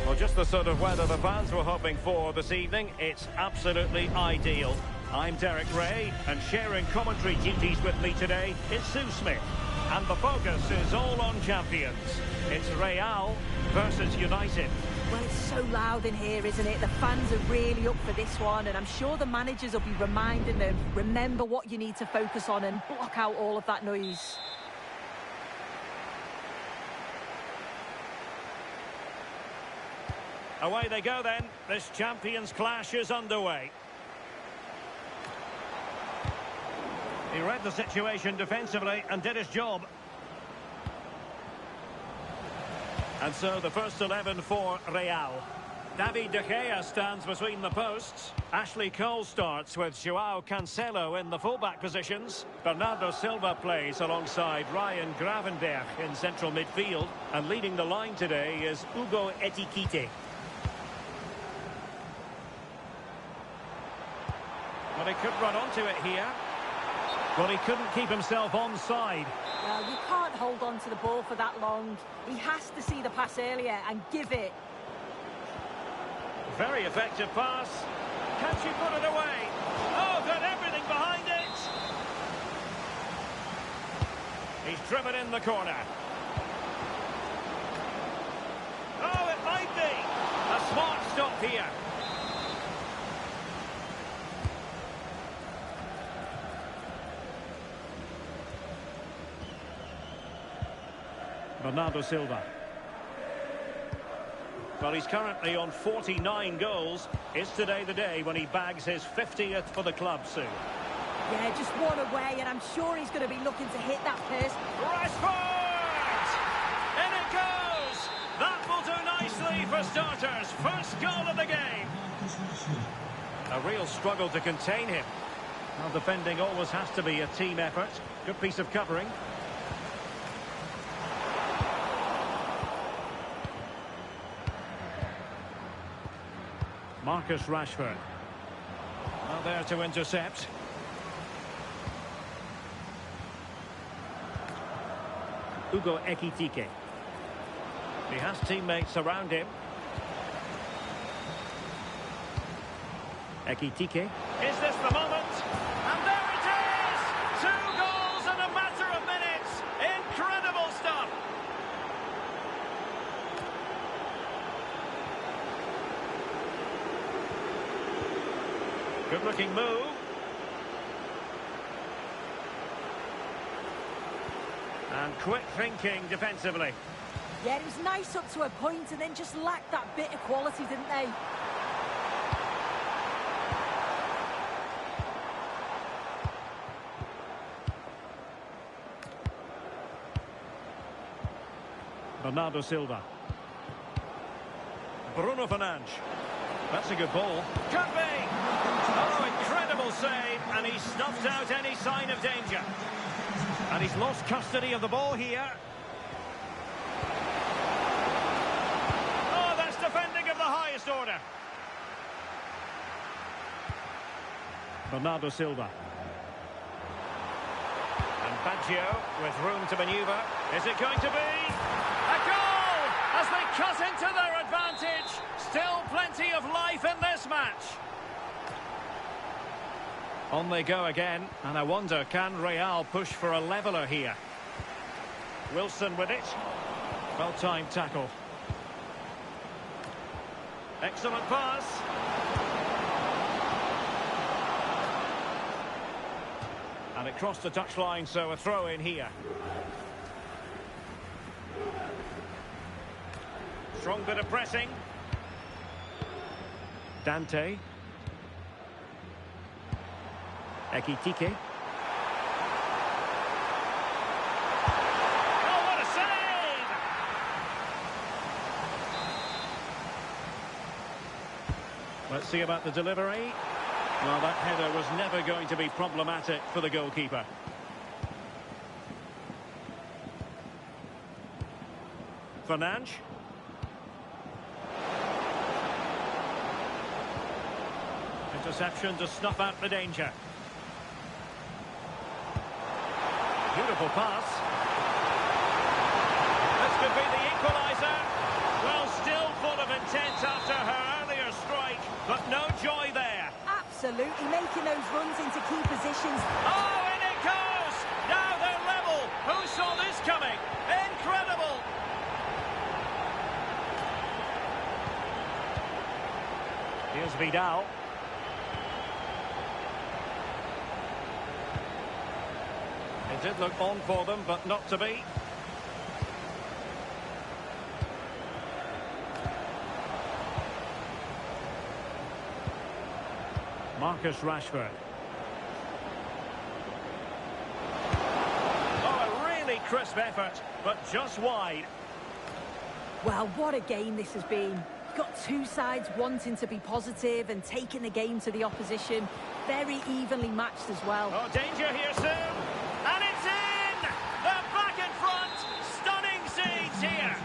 Well, just the sort of weather the fans were hoping for this evening. It's absolutely ideal. I'm Derek Ray, and sharing commentary duties with me today is Sue Smith. And the focus is all on champions. It's Real versus United. Well, it's so loud in here, isn't it? The fans are really up for this one, and I'm sure the managers will be reminding them, remember what you need to focus on and block out all of that noise. Away they go then. This champions clash is underway. He read the situation defensively and did his job. And so the first 11 for Real. David De Gea stands between the posts. Ashley Cole starts with Joao Cancelo in the fullback positions. Bernardo Silva plays alongside Ryan Gravenberch in central midfield. And leading the line today is Hugo Ekitike. Well, he could run onto it here. Well, he couldn't keep himself onside. Well, you can't hold on to the ball for that long. He has to see the pass earlier and give it. Very effective pass. Can she put it away? Oh, got everything behind it. He's driven in the corner. Oh, it might be. A smart stop here. Bernardo Silva. Well, he's currently on 49 goals. Is today the day when he bags his 50th for the club, Sue? Yeah, just one away, and I'm sure he's going to be looking to hit that post. Rashford! In it goes! That will do nicely for starters. First goal of the game. A real struggle to contain him. Well, defending always has to be a team effort. Good piece of covering. Marcus Rashford. Well, there to intercept. Hugo Ekitike. He has teammates around him. Ekitike. Is this the moment? And there it is! 2 goals in a matter of minutes! Incredible stuff! Good-looking move. And quick thinking defensively. Yeah, it was nice up to a point and then just lacked that bit of quality, didn't they? Bernardo Silva. Bruno Fernandes. That's a good ball. Could be! Oh, incredible save, and he snuffed out any sign of danger. And he's lost custody of the ball here. Oh, that's defending of the highest order. Bernardo Silva. And Baggio with room to manoeuvre. Is it going to be a goal as they cut into their advantage? Still plenty of life in this match. On they go again, and I wonder, can Real push for a leveller here? Wilson with it. Well-timed tackle. Excellent pass. And it crossed the touchline, so a throw in here. Strong bit of pressing. Dante. Ekitike. Oh, what a save! Let's see about the delivery. Well, that header was never going to be problematic for the goalkeeper. Fernandes. Interception to snuff out the danger. Beautiful pass. This could be the making those runs into key positions. Oh, in it goes! Now they're level. Who saw this coming? Incredible! Here's Vidal. It did look on for them, but not to be. Marcus Rashford. Oh, a really crisp effort, but just wide. Well, what a game this has been. You've got two sides wanting to be positive and taking the game to the opposition. Very evenly matched as well. Oh, danger here soon. And it's in! They're back in front. Stunning scenes here.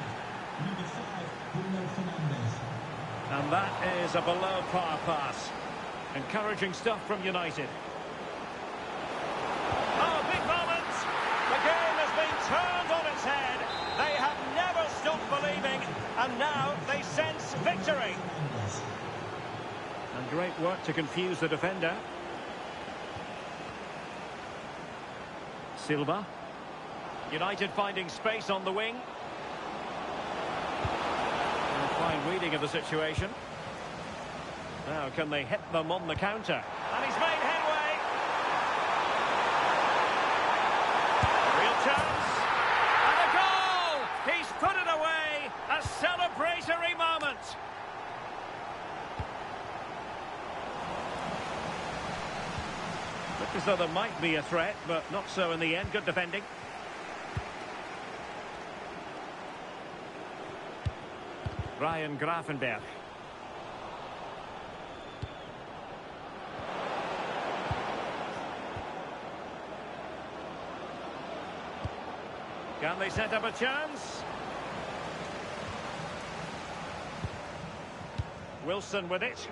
And that is a below par pass. Encouraging stuff from United. Oh, big moment. The game has been turned on its head. They have never stopped believing, and now they sense victory. And great work to confuse the defender. Silva. United finding space on the wing. And a fine reading of the situation. Now, can they hit them on the counter? And he's made headway. Real chance. And a goal! He's put it away. A celebratory moment. Looked as though there might be a threat, but not so in the end. Good defending. Ryan Gravenberch. Can they set up a chance? Wilson with it.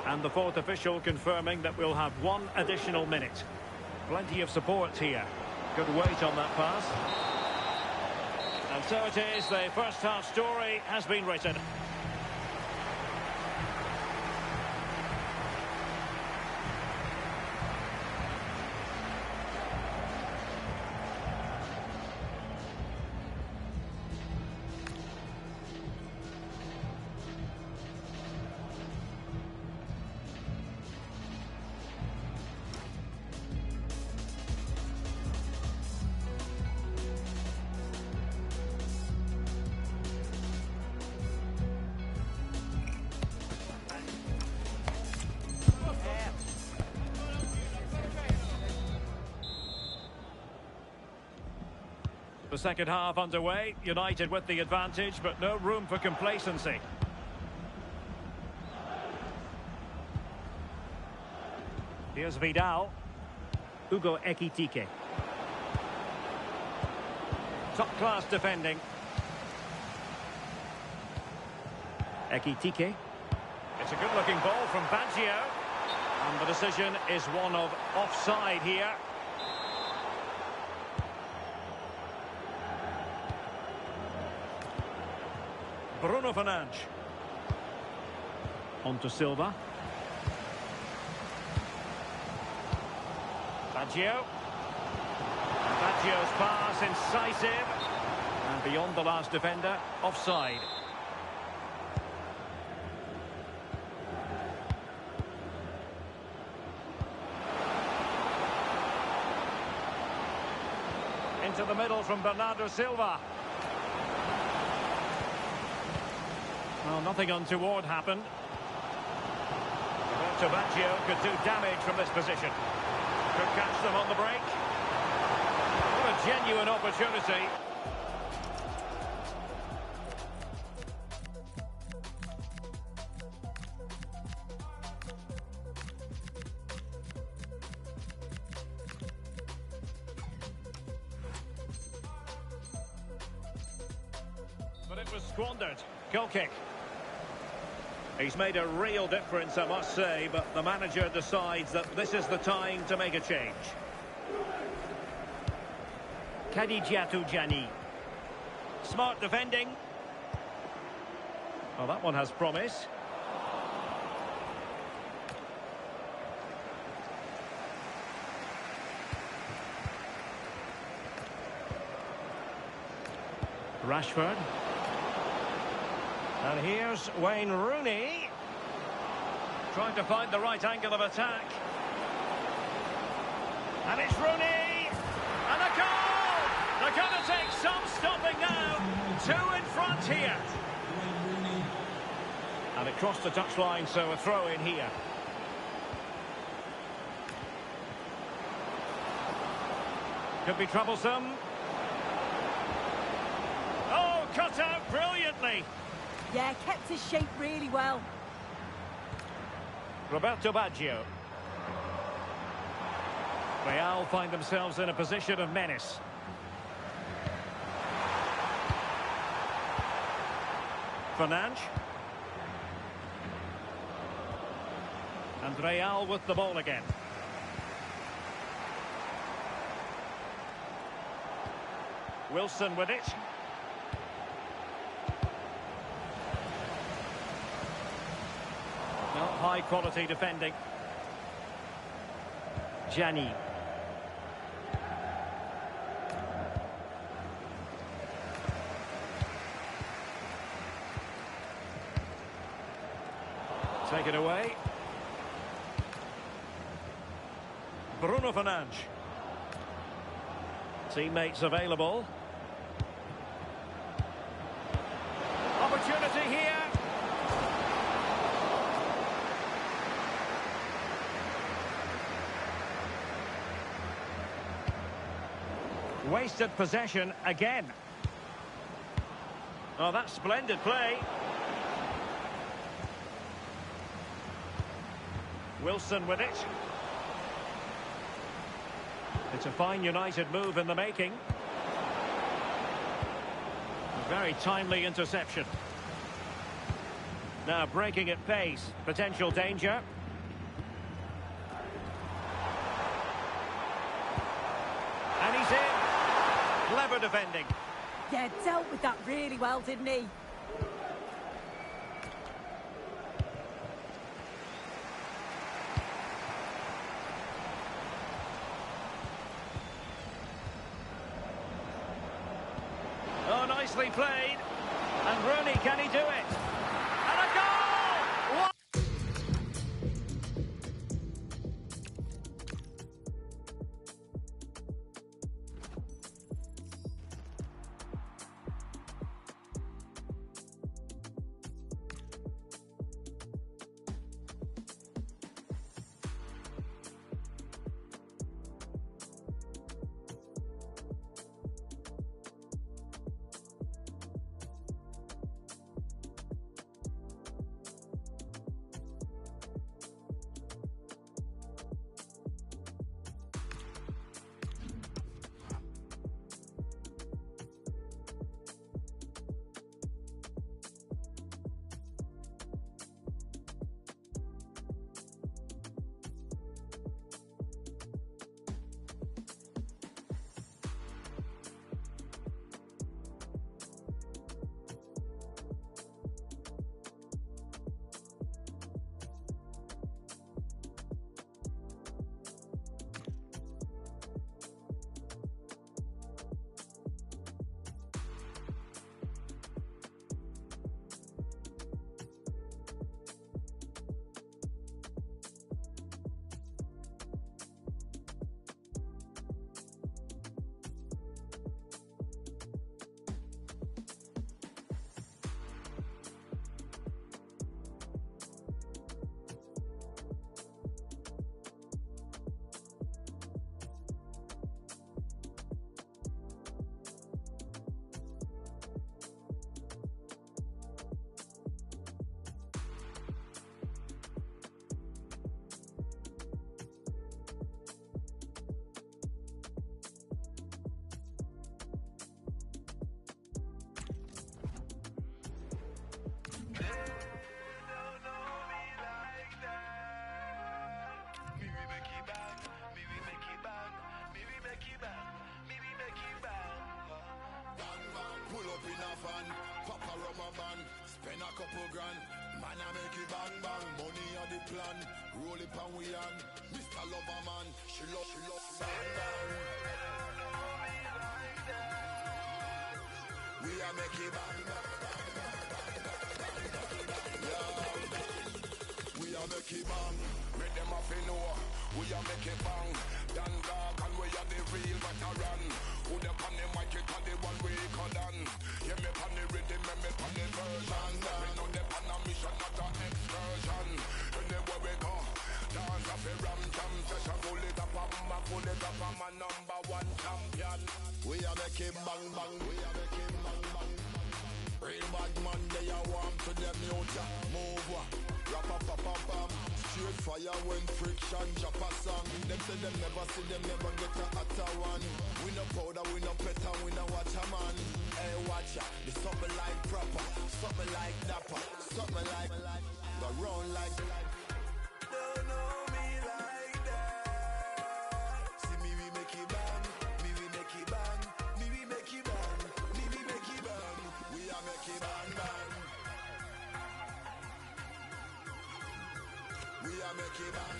And the fourth official confirming that we'll have one additional minute. Plenty of support here. Good weight on that pass. And so it is, the first half story has been written. The second half underway, United with the advantage, but no room for complacency. Here's Vidal. Hugo Ekitike. Top-class defending. Ekitike. It's a good-looking ball from Baggio. And the decision is one of offside here. Bruno Fernandes. On to Silva. Baggio. Baggio's pass incisive. And beyond the last defender, offside. Into the middle from Bernardo Silva. Well, nothing untoward happened. Roberto Baggio could do damage from this position. Could catch them on the break. What a genuine opportunity. But it was squandered. Goal kick. He's made a real difference, I must say, but the manager decides that this is the time to make a change. Khadijatou Diani. Smart defending. Well, that one has promise. Rashford. And here's Wayne Rooney. Trying to find the right angle of attack. And it's Rooney! And a goal! They're going to take some stopping now. 2 in front here. And it crossed the touchline, so a throw in here. Could be troublesome. Oh, cut out brilliantly. Yeah, kept his shape really well. Roberto Baggio. Real find themselves in a position of menace. Fernandes. And Real with the ball again. Wilson with it. No, high quality defending. Gianni. Take it away. Bruno Fernandes. Teammates available. Opportunity here. Wasted possession again. Oh, that's splendid play. Wilson with it. It's a fine United move in the making. A very timely interception. Now breaking at pace. Potential danger. And he's in. Clever defending. Yeah, dealt with that really well, didn't he? Oh, nicely played. And Rooney, can he do it? And a goal! What? couple grand. Man, I make it bang bang. Money on the plan. Roll it pan we on. Mr. Lover man. She love bang bang. We are a make it bang. We a make it bang. Make them off in know. We a make it bang. Dan dog and we are the real veteran. Who the pan the mic it and the one we cut on. Yeah, me pan the rhythm, me pan the version. We know the pan a mission, not a excursion. Anywhere we go, dance a fi ram jam session. Pull it up, I'm a number one champion. We a make it bang bang. We a make it bang bang. Real bad man, they are warm to them youth. Move, rap up, up, up, up. Straight fire when friction drop a song. Them say them never see them never get a hotter one. We no powder, we no petter, we no watch a man. Hey, watch ya, it's something like proper, something like dapper, something like go round like. Don't know me like that. See me, we make it bang, me we make it bang, me we make it bang, me we make it bang. We are make it bang bang. We are make it bang.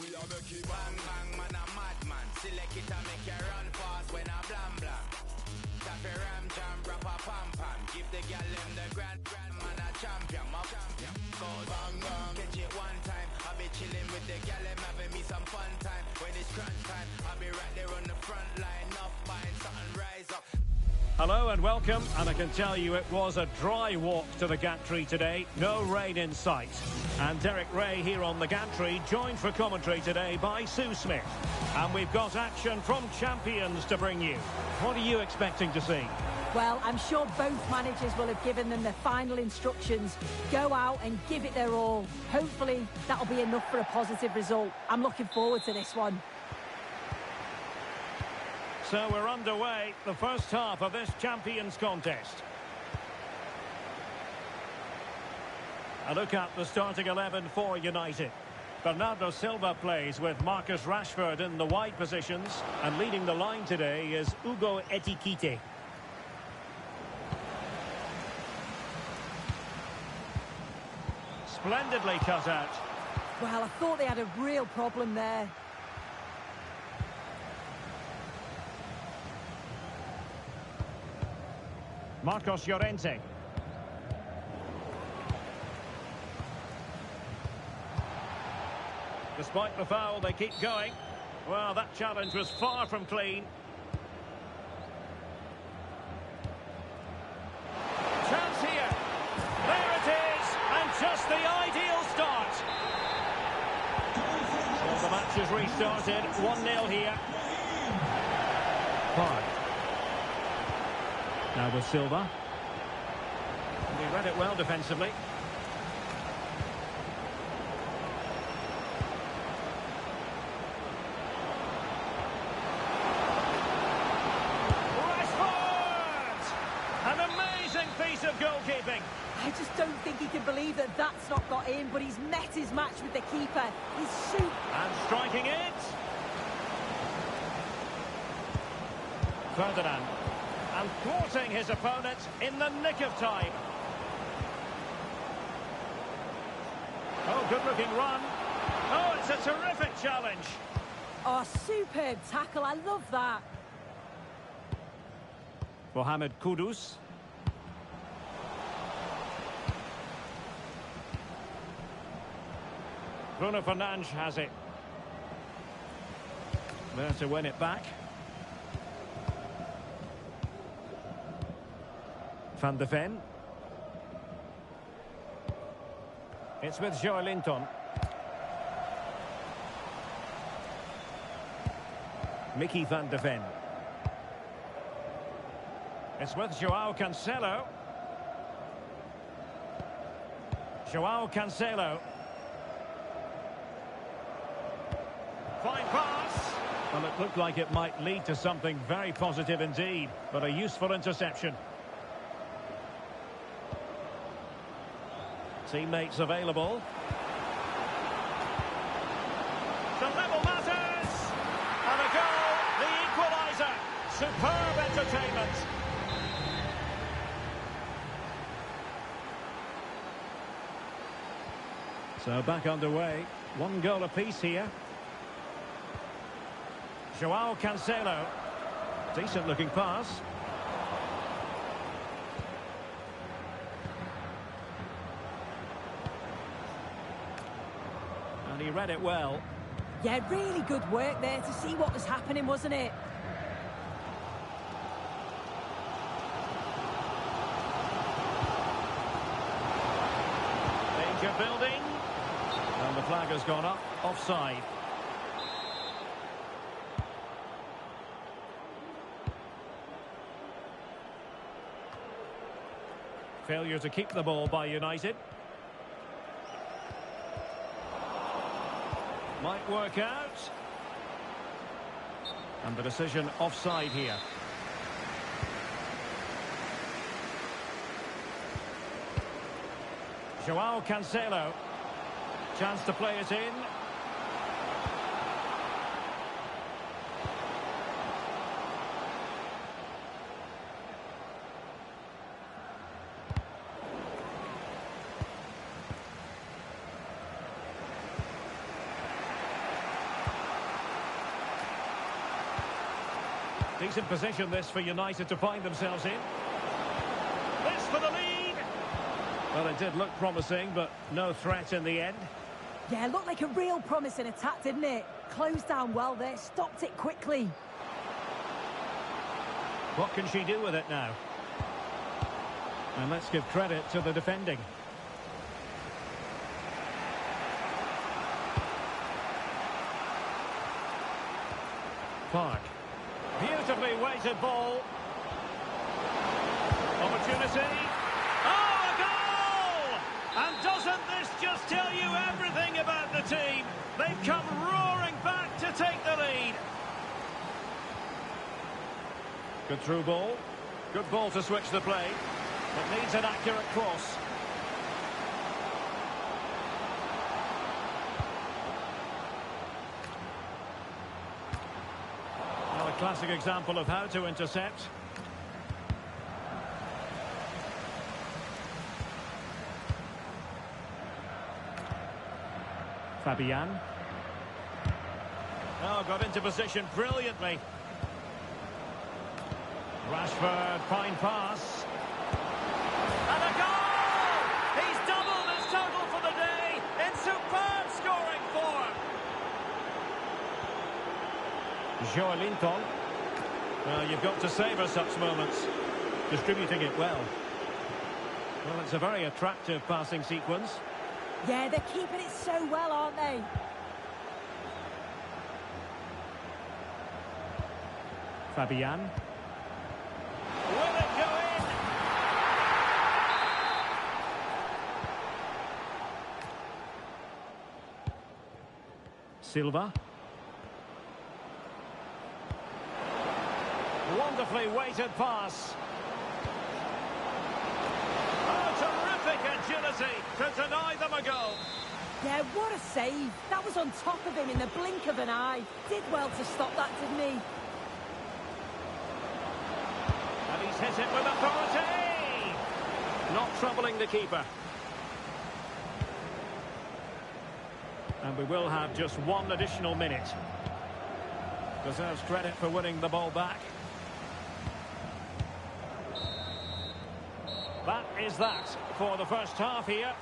We are make it bang bang, man a madman. Select it and make you run fast when I blam blam. Tap a ram jam, rap a pam pam. Give the gal them the grand man a champion. My champion goes bang bang. Catch it one time. I'll be chilling with the gal them having me some fun time. When it's crunch time, I'll be right there on the front line. Up buying something rise up. Hello and welcome, and I can tell you it was a dry walk to the gantry today, no rain in sight. And Derek Ray here on the gantry, joined for commentary today by Sue Smith. And we've got action from champions to bring you. What are you expecting to see? Well, I'm sure both managers will have given them their final instructions. Go out and give it their all. Hopefully that'll be enough for a positive result. I'm looking forward to this one. So we're underway, the first half of this Champions contest. A look at the starting 11 for United. Bernardo Silva plays with Marcus Rashford in the wide positions, and leading the line today is Hugo Ekitike. Splendidly cut out. Well, I thought they had a real problem there. Marcos Llorente. Despite the foul, they keep going. Well, that challenge was far from clean. Chance here. There it is. And just the ideal start. So the match has restarted. 1-0 here. Park. Now with Silva. He read it well defensively. Rashford! An amazing piece of goalkeeping. I just don't think he can believe that that's not got in, but he's met his match with the keeper. He's super. And striking it. Ferdinand. And thwarting his opponent in the nick of time. Oh, good-looking run. Oh, it's a terrific challenge. Oh, superb tackle. I love that. Mohamed Kudus. Bruno Fernandes has it. There to win it back. Van de Ven. It's with Joelinton. Mickey van de Ven. It's with Joao Cancelo. Joao Cancelo. Fine pass. Well, it looked like it might lead to something very positive indeed, but a useful interception. Teammates available. The level matters! And a goal, the equaliser. Superb entertainment. So back underway. 1 goal apiece here. Joao Cancelo. Decent looking pass. And he read it well. Yeah, really good work there to see what was happening, wasn't it? Danger building. And the flag has gone up, offside. Failure to keep the ball by United. Might work out. And the decision offside here. Joao Cancelo. Chance to play it in. Decent position this for United to find themselves in. This for the lead. Well, it did look promising, but no threat in the end. Yeah, looked like a real promising attack, didn't it? Closed down well there, stopped it quickly. What can she do with it now? And let's give credit to the defending. Park. Beautifully weighted ball. Opportunity. Oh, a goal! And doesn't this just tell you everything about the team? They've come roaring back to take the lead. Good through ball. Good ball to switch the play. It needs an accurate cross. Classic example of how to intercept. Fabian. Oh, got into position brilliantly. Rashford, fine pass. And a goal! He's doubled his total for the day in superb scoring form. Joelinton. Well, you've got to savour such moments. Distributing it well. Well, it's a very attractive passing sequence. Yeah, they're keeping it so well, aren't they? Fabian. Will it go in? Silva. Wonderfully weighted pass. Oh, terrific agility to deny them a goal. Yeah, what a save. That was on top of him in the blink of an eye. Did well to stop that, didn't he? And he's hit it with authority. Not troubling the keeper. And we will have just one additional minute. Deserves credit for winning the ball back. That is that for the first half here.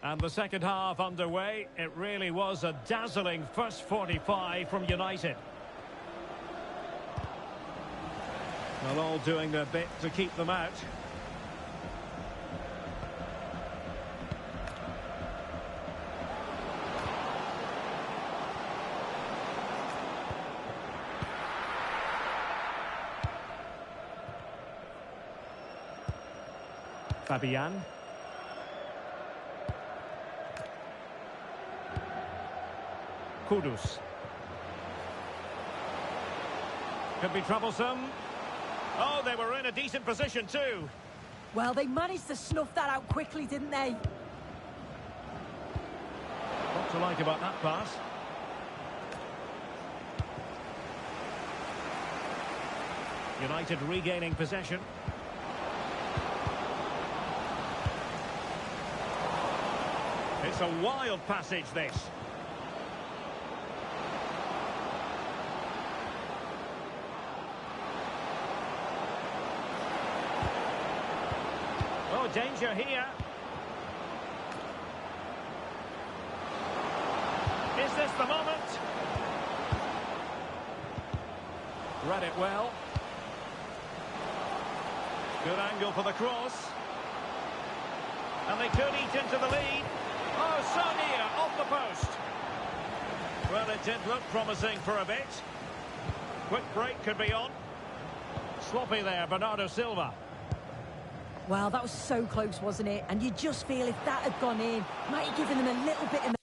And the second half underway. It really was a dazzling first 45 from United. Well, all doing their bit to keep them out. Fabian. Kudus. Could be troublesome. Oh, they were in a decent position too. Well, they managed to snuff that out quickly, didn't they? What to like about that pass? United regaining possession. It's a wild passage, this. Oh, danger here. Is this the moment? Read it well. Good angle for the cross. And they could eat into the lead. Oh, so near, off the post. Well, it did look promising for a bit. Quick break could be on. Sloppy there, Bernardo Silva. Well, that was so close, wasn't it? And you just feel if that had gone in, might have given them a little bit of...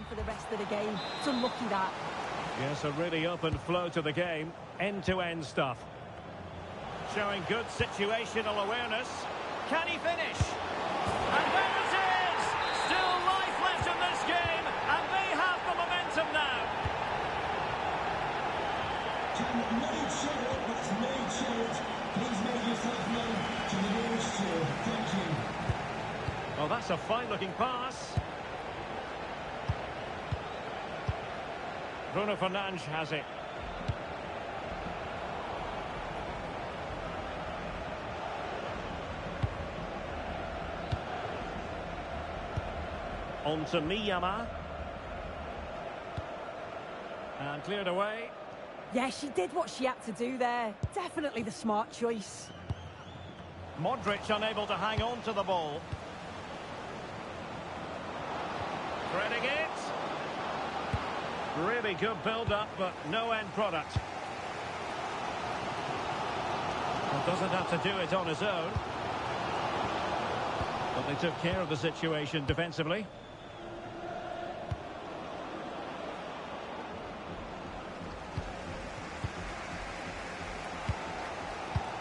for the rest of the game. It's unlucky that. Yes, a really open flow to the game. End-to-end stuff. Showing good situational awareness. Can he finish? And there it is! Still life left in this game, and they have the momentum now. Made sure, that's made sure. Please make yourself known to the nearest two. Thank you. Oh, that's a fine-looking pass. Bruno Fernandes has it. On to Miyama. And cleared away. Yeah, she did what she had to do there. Definitely the smart choice. Modric unable to hang on to the ball. Threading it. Really good build-up, but no end product. Well, doesn't have to do it on his own. But they took care of the situation defensively.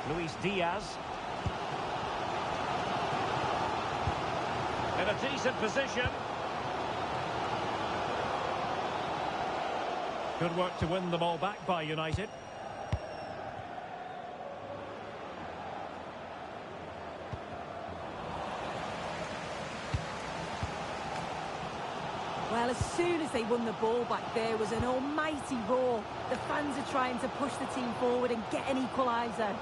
Luis Diaz. In a decent position. Good work to win the ball back by United. Well, as soon as they won the ball back, there was an almighty roar. The fans are trying to push the team forward and get an equaliser.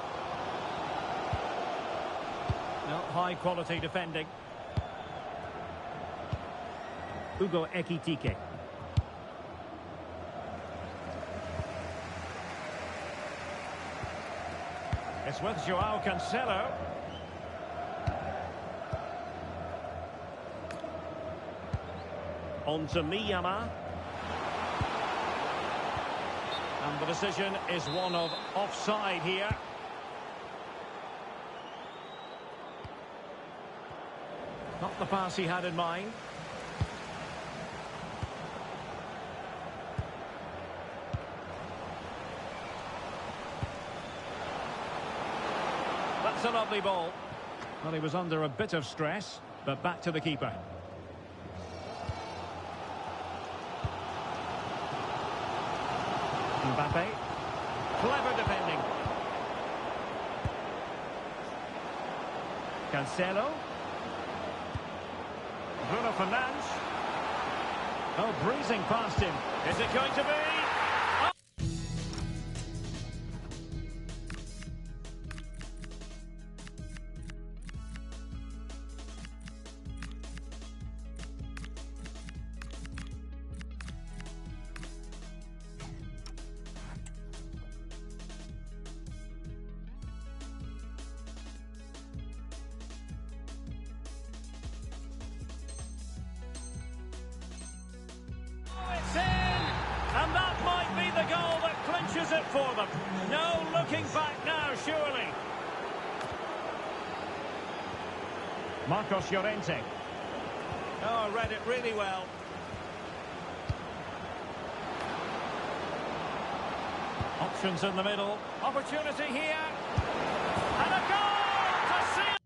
No, high quality defending. Hugo Ekitike. It's with Joao Cancelo. On to Miyama. And the decision is one of offside here. Not the pass he had in mind. That's a lovely ball. Well, he was under a bit of stress. But back to the keeper. Mbappe. Clever defending. Cancelo. Bruno Fernandes. Oh, breezing past him. Is it going to be? It's in! And that might be the goal that clinches it for them. No looking back now, surely. Marcos Llorente. Oh, read it really well. Options in the middle. Opportunity here. And a goal to seal.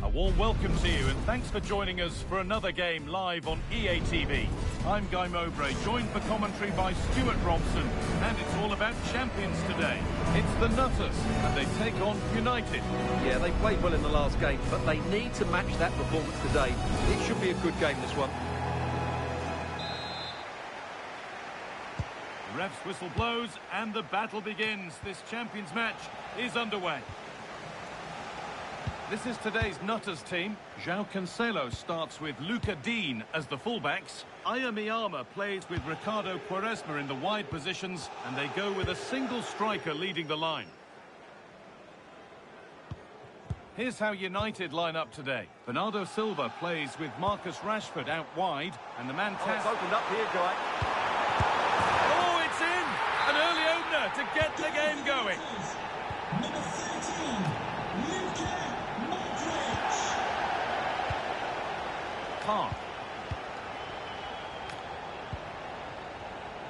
A warm welcome to you and thanks for joining us for another game live on EA TV. I'm Guy Mowbray, joined for commentary by Stuart Robson, and it's all about champions today. It's the Nutters, and they take on United. Yeah, they played well in the last game, but they need to match that performance today. It should be a good game, this one. The ref's whistle blows, and the battle begins. This champions match is underway. This is today's Nutters team. João Cancelo starts with Luca Dean as the fullbacks. Aya Miyama plays with Ricardo Quaresma in the wide positions, and they go with a single striker leading the line. Here's how United line up today. Bernardo Silva plays with Marcus Rashford out wide, and the man It's opened up here, Guy. Oh, it's in! An early opener to get the game going. Number 13, Luka Modric. Park.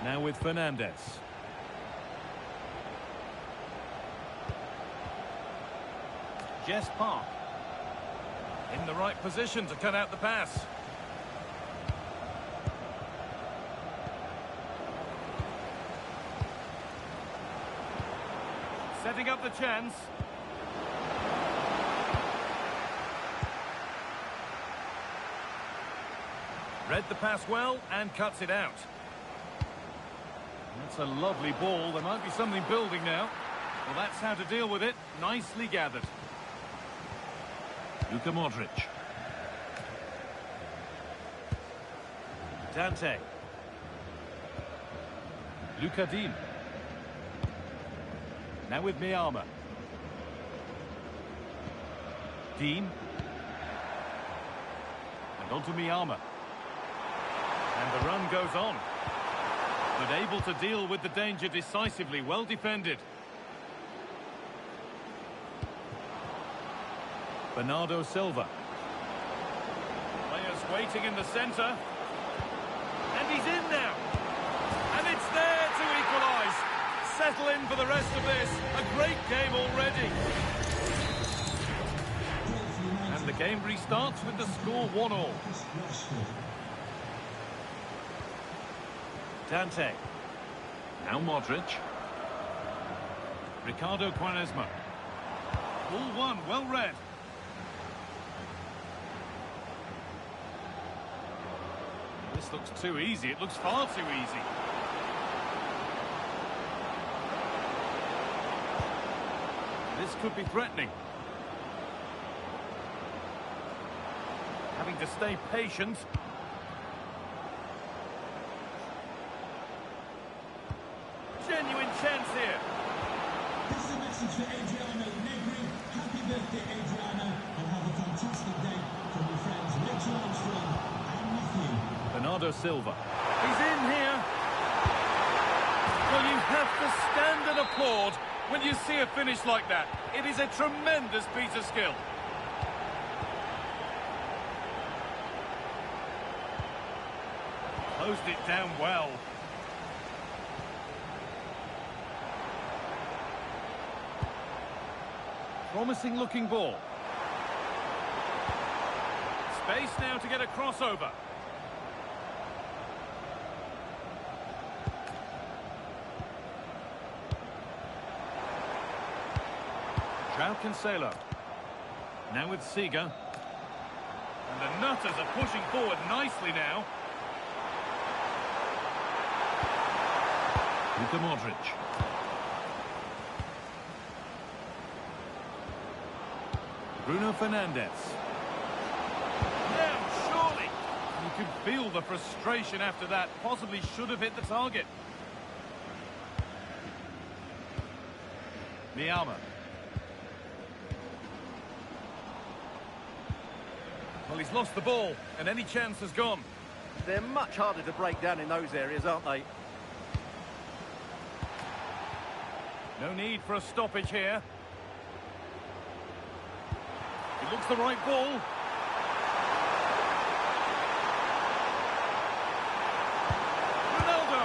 Now with Fernandes. Jess Park. In the right position to cut out the pass. setting up the chance. Read the pass well and cuts it out. That's a lovely ball. There might be something building now. Well, that's how to deal with it. Nicely gathered. Luka Modric. Dante. Luka Dean. Now with Miyama. Dean. And on to Miyama. And the run goes on. But able to deal with the danger decisively. Well defended. Bernardo Silva. Players waiting in the centre. And he's in now. And it's there to equalise. Settle in for the rest of this. A great game already. And the game restarts with the score 1-1. Dante. Now Modric. Ricardo Quaresma. Ball one, well read. This looks too easy. It looks far too easy. This could be threatening. Having to stay patient. Genuine chance here. This is a message for Adriano Negri. Happy birthday, Adriano, and have a fantastic day from your friends Rachel Armstrong and Matthew. Bernardo Silva. He's in here. Well, you have to stand and applaud when you see a finish like that. It is a tremendous piece of skill. Closed it down well. Promising looking ball. Space now to get a crossover. João Cancelo. Now with Seager. And the Nutters are pushing forward nicely now. Luka Modric. Bruno Fernandes. Now, surely. You can feel the frustration after that. Possibly should have hit the target. Miyama. Well, he's lost the ball, and any chance has gone. They're much harder to break down in those areas, aren't they? No need for a stoppage here. It looks the right ball. Ronaldo.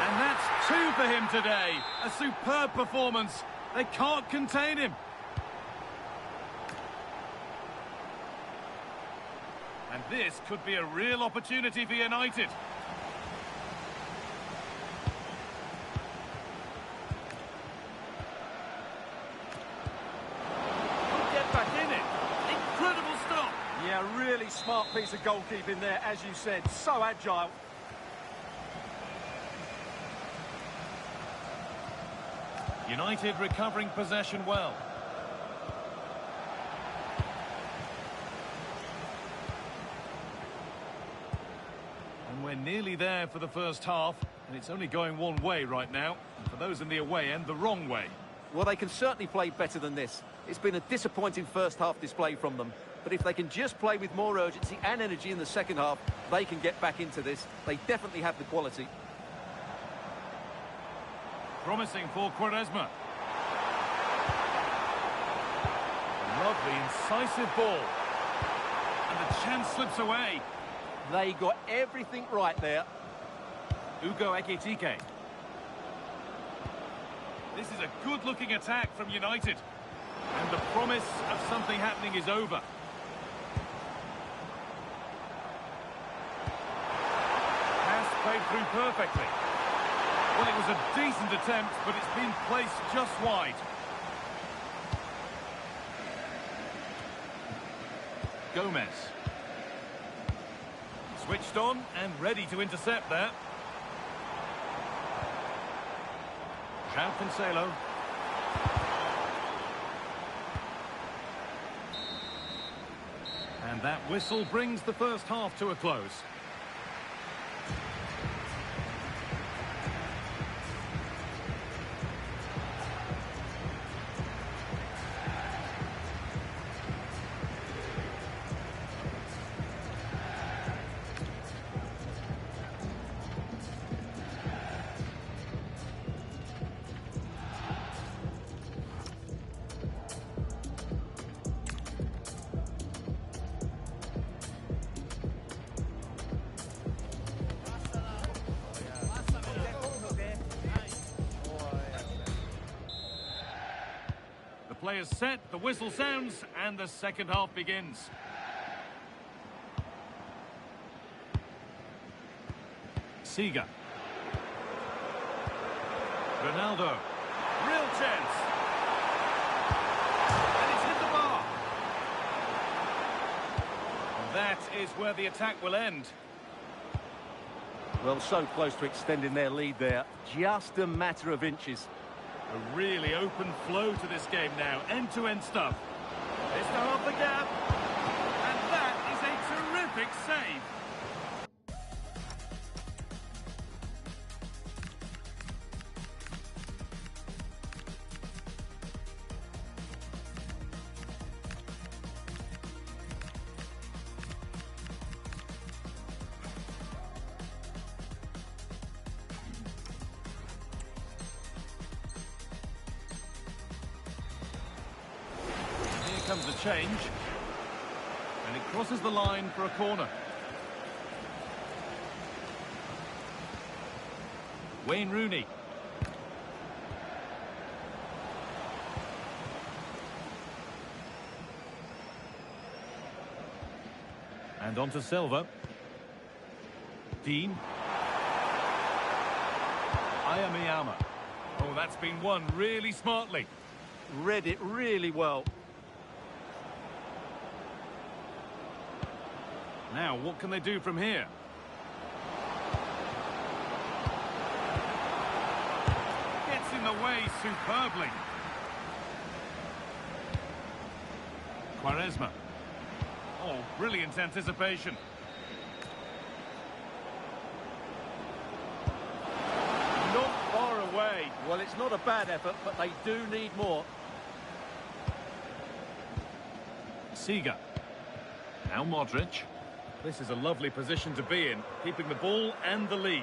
And that's two for him today. A superb performance. They can't contain him. And this could be a real opportunity for United. Get back in it. Incredible stop. Yeah, really smart piece of goalkeeping there, as you said. So agile. United recovering possession well. And we're nearly there for the first half, and it's only going one way right now. And for those in the away end, the wrong way. Well, they can certainly play better than this. It's been a disappointing first half display from them. But if they can just play with more urgency and energy in the second half, they can get back into this. They definitely have the quality. Promising for Quaresma. Lovely, incisive ball. And the chance slips away. They got everything right there. Ugo Ekitike. This is a good-looking attack from United. And the promise of something happening is over. Pass played through perfectly. Well, it was a decent attempt, but it's been placed just wide. Gomez. Switched on and ready to intercept there. João Cancelo. And that whistle brings the first half to a close. Players set, the whistle sounds, and the second half begins. Seager. Ronaldo. Real chance. And it's hit the bar. And that is where the attack will end. Well, so close to extending their lead there. Just a matter of inches. A really open flow to this game now. End-to-end stuff. It's now off the gap. And that is a terrific save. Comes a change, and it crosses the line for a corner. Wayne Rooney. And on to Silva. Dean. Ayamiyama. Oh, that's been won really smartly. Read it really well. Now, what can they do from here? Gets in the way superbly. Quaresma. Oh, brilliant anticipation. Not far away. Well, it's not a bad effort, but they do need more. Seager. Now Modric. This is a lovely position to be in, keeping the ball and the lead.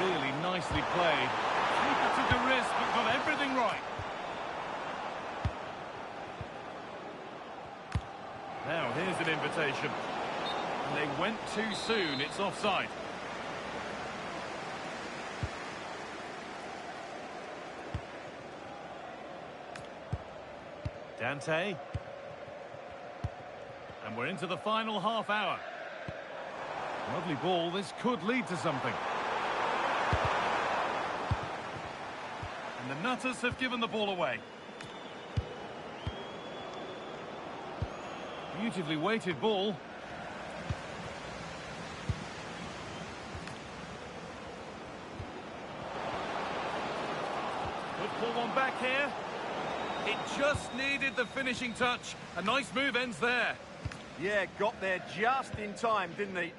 Really nicely played. Keeper took a risk, but got everything right. Now, here's an invitation. And they went too soon. It's offside. Dante. And we're into the final half hour. Lovely ball. This could lead to something. And the Nutters have given the ball away. Beautifully weighted ball. Could pull one back here. It just needed the finishing touch. A nice move ends there. Yeah, got there just in time, didn't he?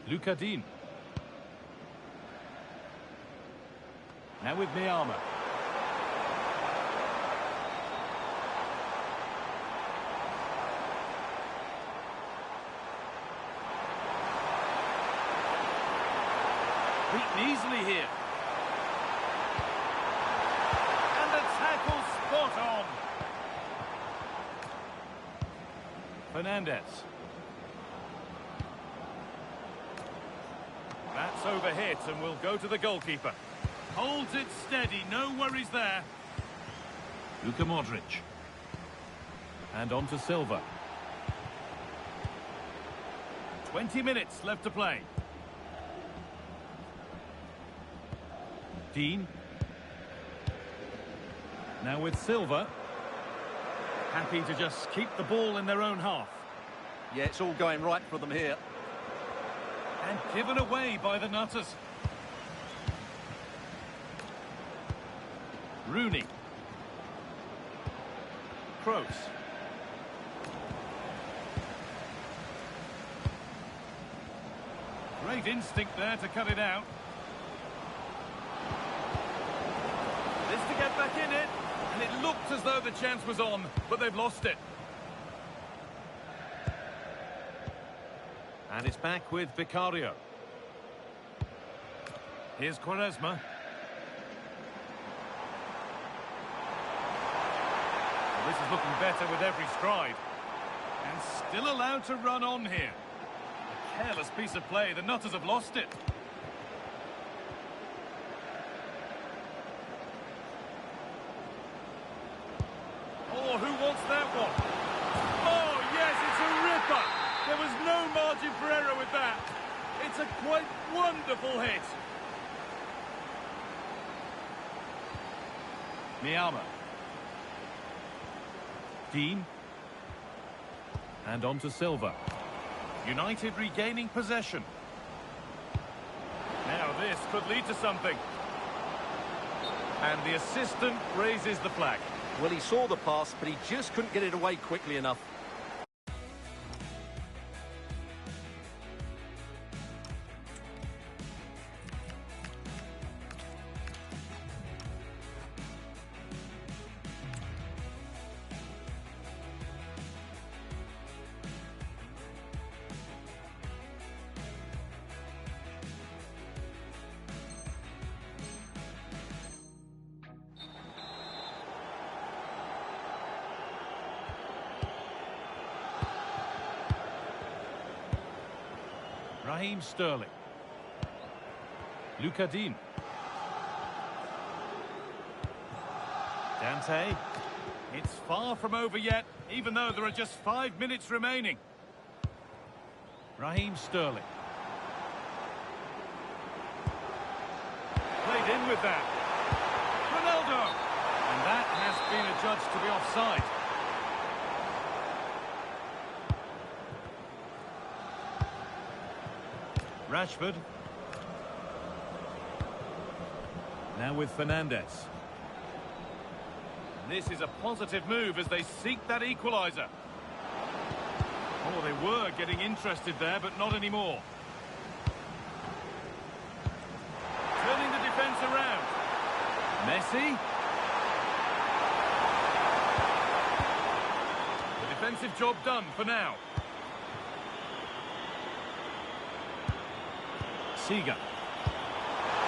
Luca Dean. Now with Miyama. Beaten easily here. And the tackle spot on. Fernandez. That's overhit and will go to the goalkeeper. Holds it steady, no worries there. Luka Modric. And on to Silva. 20 minutes left to play. Dean. Now with Silva. Happy to just keep the ball in their own half. Yeah, it's all going right for them here. And given away by the Nutters. Rooney. Kroos. Great instinct there to cut it out. This to get back in it. And it looked as though the chance was on, but they've lost it. And it's back with Vicario. Here's Quaresma. Well, this is looking better with every stride. And still allowed to run on here. A careless piece of play. The Nutters have lost it. Oh, who wants that one? Oh, yes, it's a ripper. There was no margin for error with that. It's a quite wonderful hit. Miyama. Dean. And on to Silva. United regaining possession. Now this could lead to something. And the assistant raises the flag. Well, he saw the pass, but he just couldn't get it away quickly enough. Raheem Sterling. Luca Dean. Dante. It's far from over yet, even though there are just 5 minutes remaining. Raheem Sterling. Played in with that. Ronaldo. And that has been adjudged to be offside. Rashford. Now with Fernandes. This is a positive move as they seek that equaliser. Oh, they were getting interested there, but not anymore. Turning the defence around. Messi. The defensive job done for now. Seager.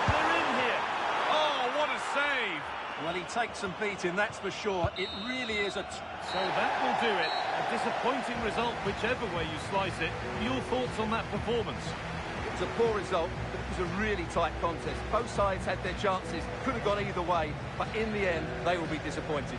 They're in here. Oh, what a save. Well, he takes some beating, that's for sure. It really is a... So that will do it. A disappointing result, whichever way you slice it. Your thoughts on that performance? It was a poor result, but it was a really tight contest. Both sides had their chances, could have gone either way, but in the end, they will be disappointed.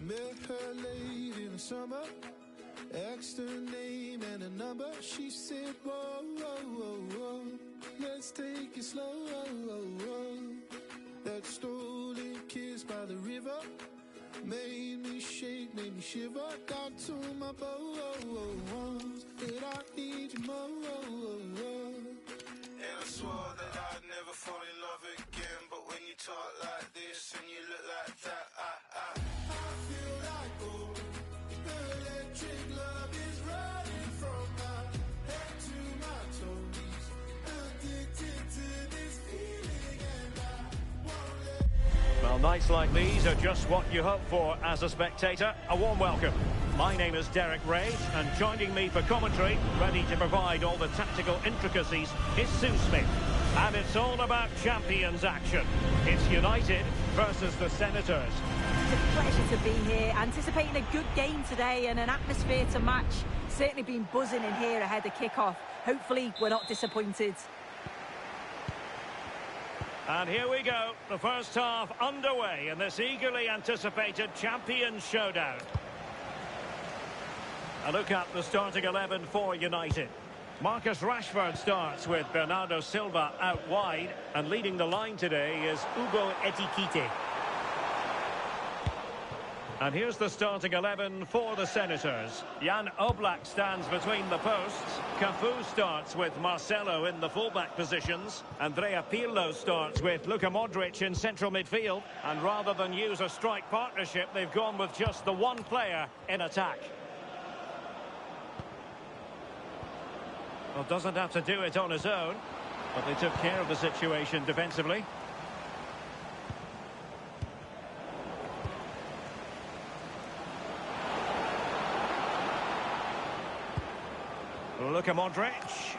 Met her late in the summer, asked her name and a number. She said, whoa, whoa, whoa, whoa, let's take it slow, whoa, whoa, whoa. That stolen kiss by the river made me shake, made me shiver. Got to my bones that I need you more. And I swore that I'd never fall in love again, but when you talk like this and you look like that, I feel like gold. Electric love is running from my head to my toes. Nights like these are just what you hope for as a spectator. A warm welcome. My name is Derek Ray, and joining me for commentary, ready to provide all the tactical intricacies, is Sue Smith. And it's all about champions action. It's United versus the Senators. It's a pleasure to be here, anticipating a good game today and an atmosphere to match. Certainly been buzzing in here ahead of kick-off. Hopefully we're not disappointed. And here we go, the first half underway in this eagerly anticipated Champions Showdown. A look at the starting 11 for United. Marcus Rashford starts with Bernardo Silva out wide, and leading the line today is Hugo Ekitike. And here's the starting 11 for the Senators. Jan Oblak stands between the posts. Cafu starts with Marcelo in the fullback positions. Andrea Pirlo starts with Luka Modric in central midfield. And rather than use a strike partnership, they've gone with just the one player in attack. Well, doesn't have to do it on his own, but they took care of the situation defensively. Luka Modric.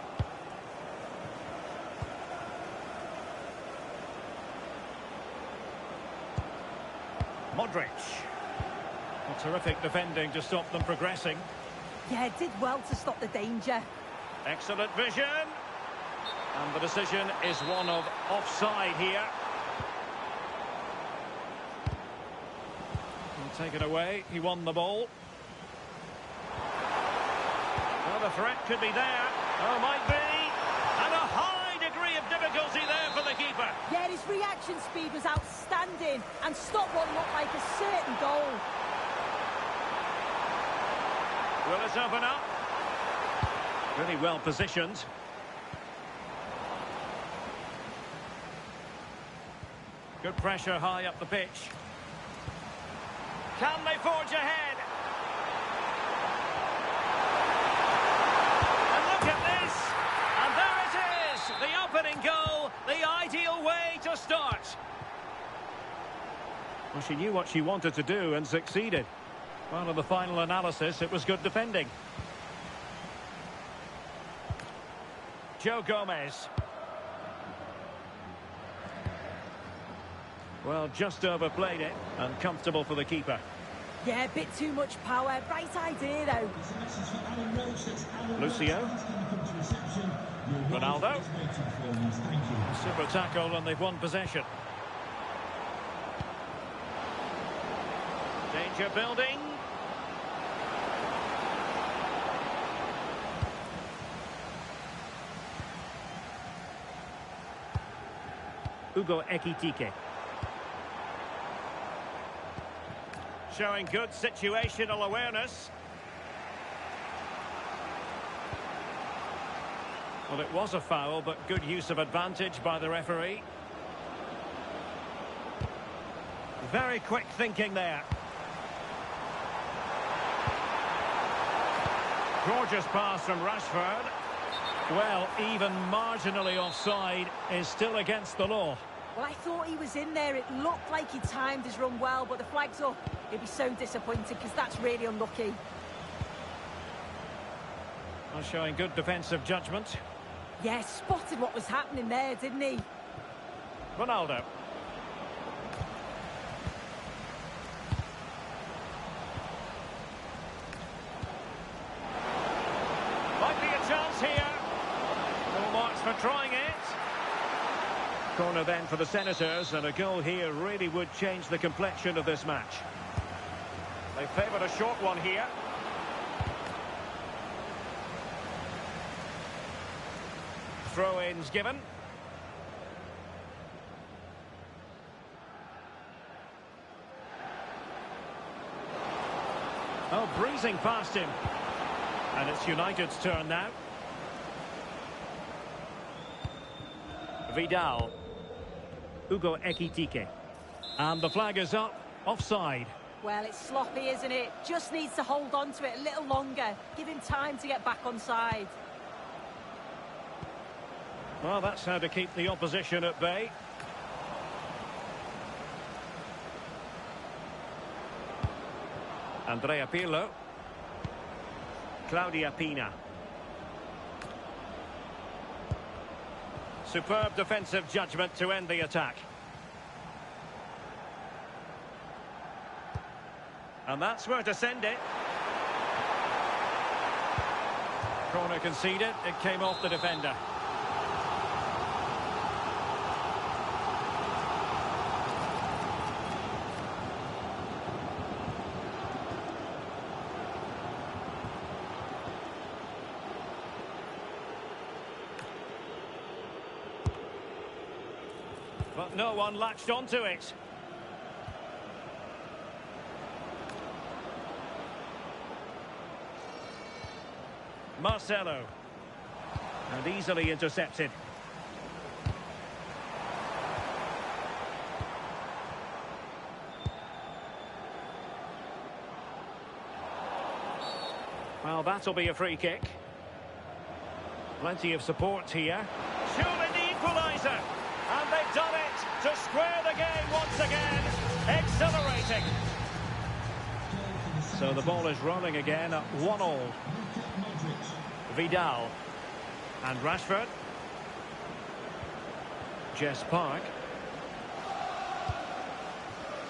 Modric. Well, terrific defending to stop them progressing. Yeah, did well to stop the danger. Excellent vision. And the decision is one of offside here. He'll take it away. He won the ball. Well, the threat could be there. Oh, might be. And a high degree of difficulty there for the keeper. Yeah, his reaction speed was outstanding and stopped what looked like a certain goal. Will it open up? Really well positioned. Good pressure high up the pitch. Can they forge ahead? And look at this! And there it is! The opening goal, the ideal way to start. Well, she knew what she wanted to do and succeeded. Well, in the final analysis, it was good defending. Joe Gomez. Well, just overplayed it, and comfortable for the keeper. Yeah, a bit too much power. Right idea, though. Lucio. Ronaldo. Super tackle, and they've won possession. Danger building. Hugo Ekitike. Showing good situational awareness. Well, it was a foul, but good use of advantage by the referee. Very quick thinking there. Gorgeous pass from Rashford. Well, even marginally offside is still against the law. Well, I thought he was in there. It looked like he timed his run well, but the flag's up. He'd be so disappointed because that's really unlucky. Well, showing good defensive judgment. Yeah, spotted what was happening there, didn't he? Ronaldo. Might be a chance here. Full marks for trying it. Corner then for the Senators, and a goal here really would change the complexion of this match. They favoured a short one here. Throw-ins given. Oh, breezing past him. And it's United's turn now. Vidal. Hugo Ekitike. And the flag is up. Offside. Well, it's sloppy, isn't it? Just needs to hold on to it a little longer. Give him time to get back on side. Well, that's how to keep the opposition at bay. Andrea Pirlo. Claudia Pina. Superb defensive judgment to end the attack. And that's where to send it. Corner conceded. It came off the defender. But no one latched onto it. Marcelo. And easily intercepted. Well, that'll be a free kick. Plenty of support here. Surely the equaliser. And they've done it to square the game once again. Exhilarating. So the ball is rolling again at 1-1. Vidal. And Rashford. Jess Park.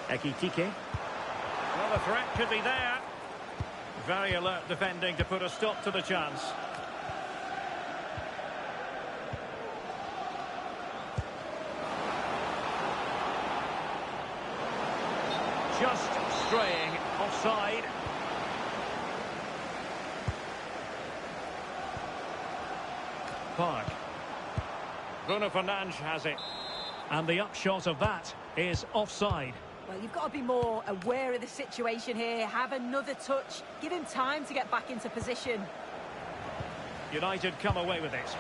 Ekitike. Well, the threat could be there. Very alert defending to put a stop to the chance. Just straying offside. Park. Bruno Fernandes has it. And the upshot of that is offside. Well, you've got to be more aware of the situation here. Have another touch. Give him time to get back into position. United come away with it.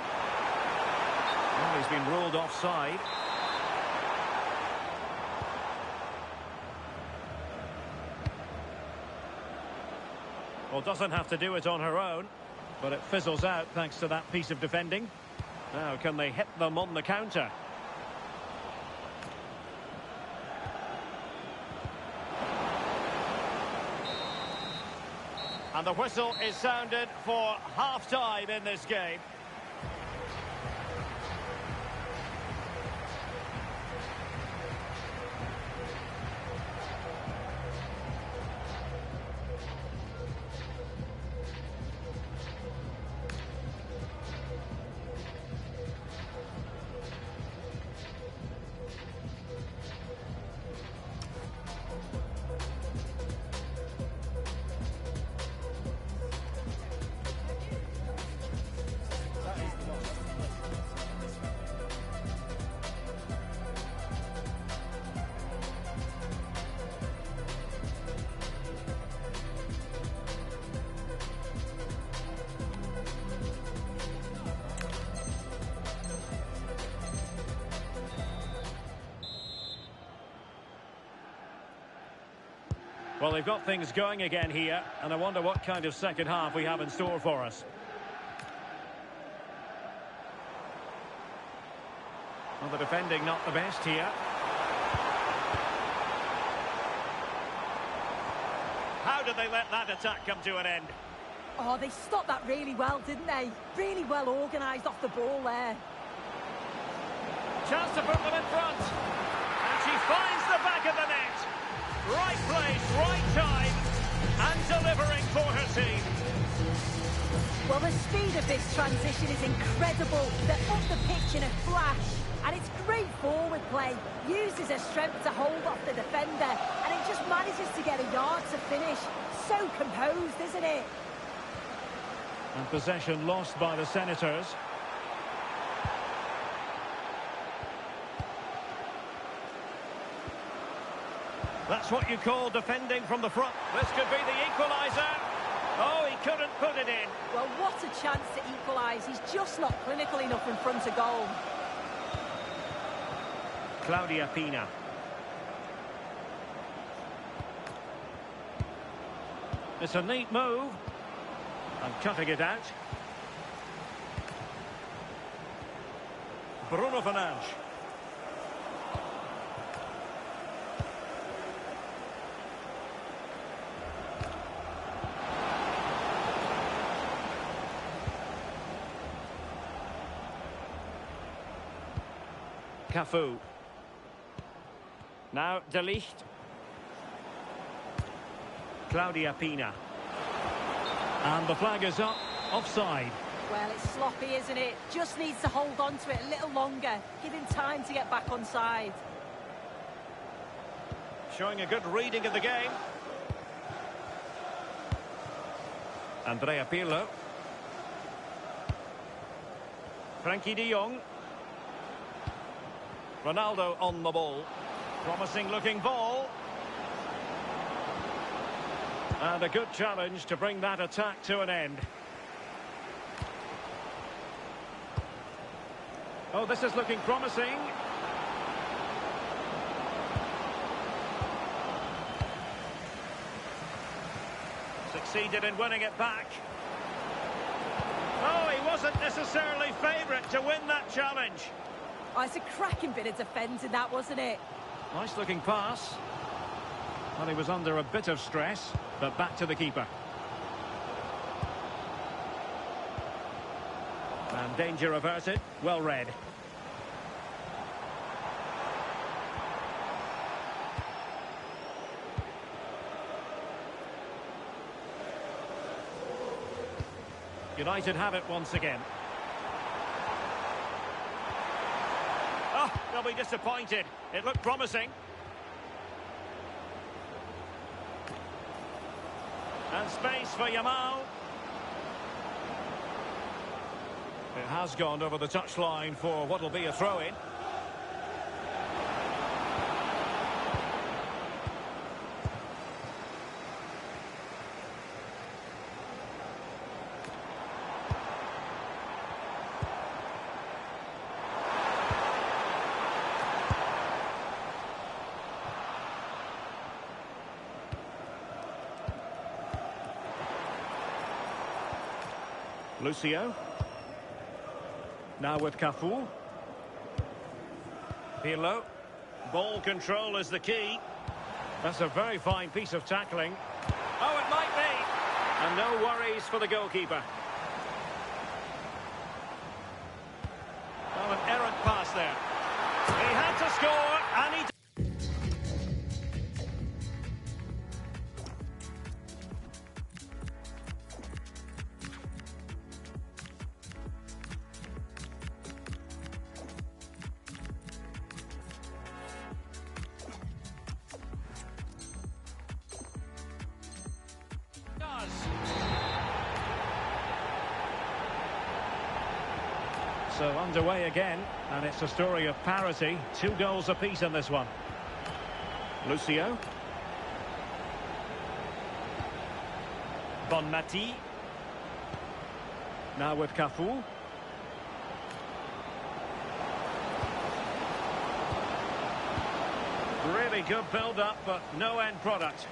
Well, he's been ruled offside. Well, doesn't have to do it on her own, but it fizzles out thanks to that piece of defending. Now, can they hit them on the counter? And the whistle is sounded for half-time in this game. Well, they've got things going again here, and I wonder what kind of second half we have in store for us. Well, the defending not the best here. How did they let that attack come to an end? Oh, they stopped that really well, didn't they? Really well organised off the ball there. Chance to put them in front. And she finds the back of the net. Right place, right time, and delivering for her team. Well, the speed of this transition is incredible. They're up the pitch in a flash, and it's great forward play. Uses her strength to hold off the defender, and it just manages to get a yard to finish. So composed, isn't it? And possession lost by the Senators. That's what you call defending from the front. This could be the equaliser. Oh, he couldn't put it in. Well, what a chance to equalise. He's just not clinical enough in front of goal. Claudia Pina. It's a neat move. And cutting it out. Bruno Fernandes. Cafu. Now De Ligt. Claudia Pina. And the flag is up. Offside. Well, it's sloppy, isn't it? Just needs to hold on to it a little longer. Give him time to get back on side. Showing a good reading of the game. Andrea Pirlo. Frankie de Jong. Ronaldo on the ball. Promising looking ball. And a good challenge to bring that attack to an end. Oh, this is looking promising. Succeeded in winning it back. Oh, he wasn't necessarily favourite to win that challenge. Oh, it's a cracking bit of defending, that, wasn't it? Nice looking pass. Well, he was under a bit of stress, but back to the keeper. And danger averted. Well read. United have it once again. Oh, they'll be disappointed. It looked promising. And space for Yamal. It has gone over the touchline for what will be a throw-in. Lucio. Now with Cafu. Pirlo. Ball control is the key. That's a very fine piece of tackling. Oh, it might be. And no worries for the goalkeeper. Oh, an errant pass there. He had to score, and he... So underway again, and it's a story of parity. 2 goals apiece in this one. Lucio. Bonmati. Now with Cafu. Really good build-up, but no end product.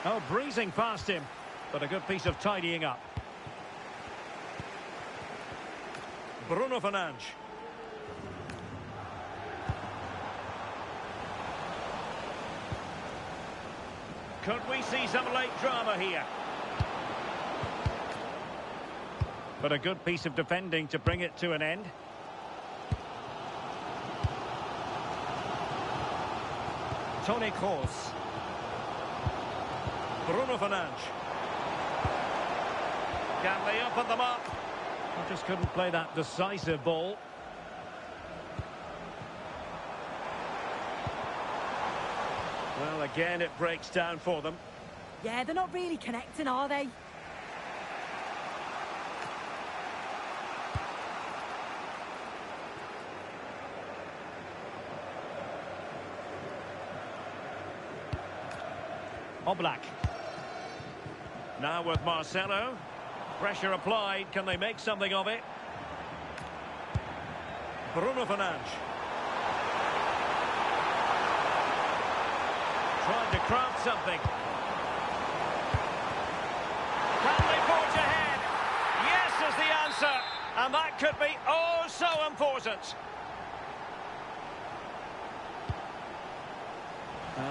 Oh, breezing past him, but a good piece of tidying up. Bruno Fernandes. Could we see some late drama here? But a good piece of defending to bring it to an end. Toni Kroos. Bruno Fernandes. Can they open them up? I just couldn't play that decisive ball. Well, again, it breaks down for them. Yeah, they're not really connecting, are they? Oblak. Now with Marcelo. Pressure applied. Can they make something of it? Bruno Fernandes. Trying to craft something. Can they forge ahead? Yes is the answer. And that could be oh so important.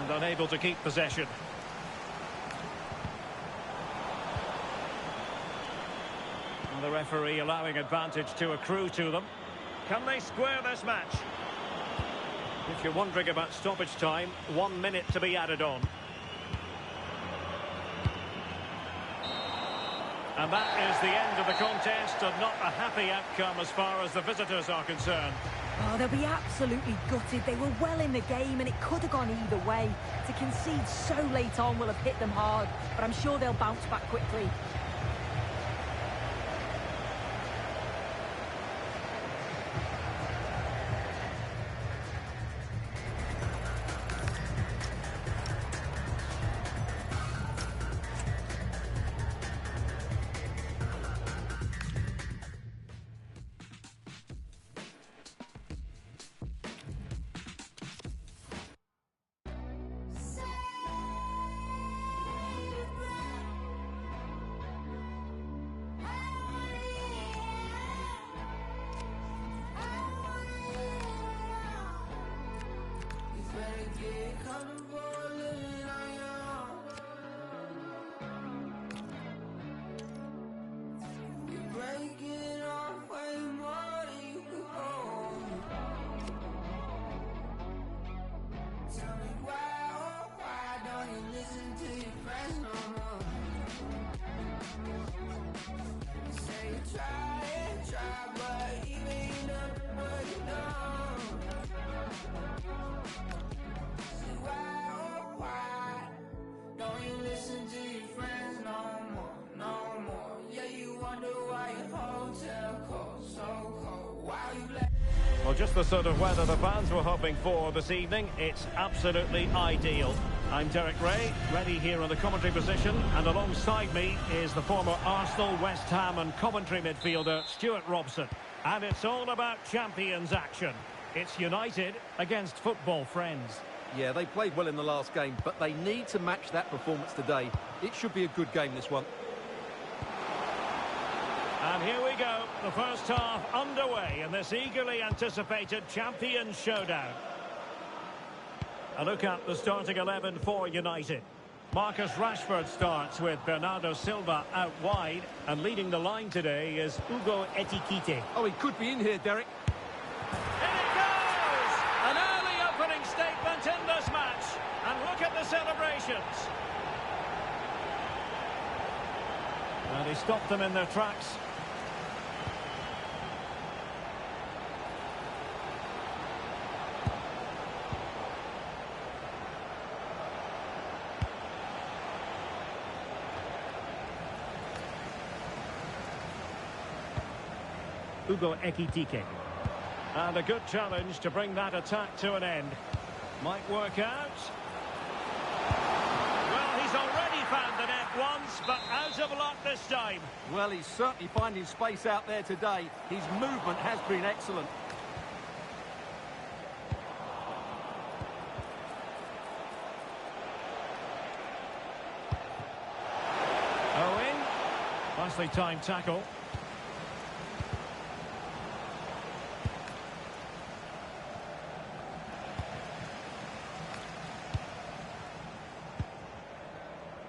And unable to keep possession. And the referee allowing advantage to accrue to them. Can they square this match? If you're wondering about stoppage time, 1 minute to be added on. And that is the end of the contest, and not a happy outcome as far as the visitors are concerned. Oh, they'll be absolutely gutted. They were well in the game and it could have gone either way. To concede so late on will have hit them hard, but I'm sure they'll bounce back quickly. Well, just the sort of weather the fans were hoping for this evening. It's absolutely ideal. I'm Derek Ray, ready here in the commentary position, and alongside me is the former Arsenal, West Ham and Coventry midfielder Stuart Robson. And it's all about champions action. It's United against football friends. Yeah, they played well in the last game, but they need to match that performance today. It should be a good game, this one. And here we go, the first half underway in this eagerly anticipated Champions showdown. A look at the starting 11 for United. Marcus Rashford starts with Bernardo Silva out wide, and leading the line today is Hugo Ekitike. Oh, he could be in here, Derek. In it goes! An early opening statement in this match. And look at the celebrations. And he stopped them in their tracks. Hugo Ekitike. And a good challenge to bring that attack to an end. Might work out. Well, he's already found the net once, but out of luck this time. Well, he's certainly finding space out there today. His movement has been excellent. Owen. Nicely timed tackle.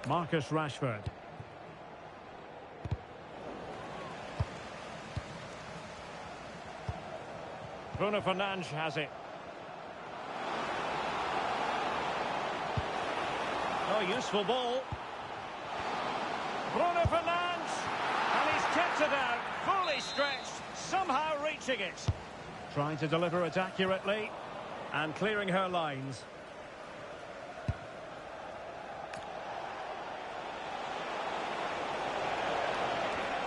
Marcus Rashford. Bruno Fernandes has it. Oh, useful ball. Bruno Fernandes. And he's kept it out. Fully stretched. Somehow reaching it. Trying to deliver it accurately. And clearing her lines.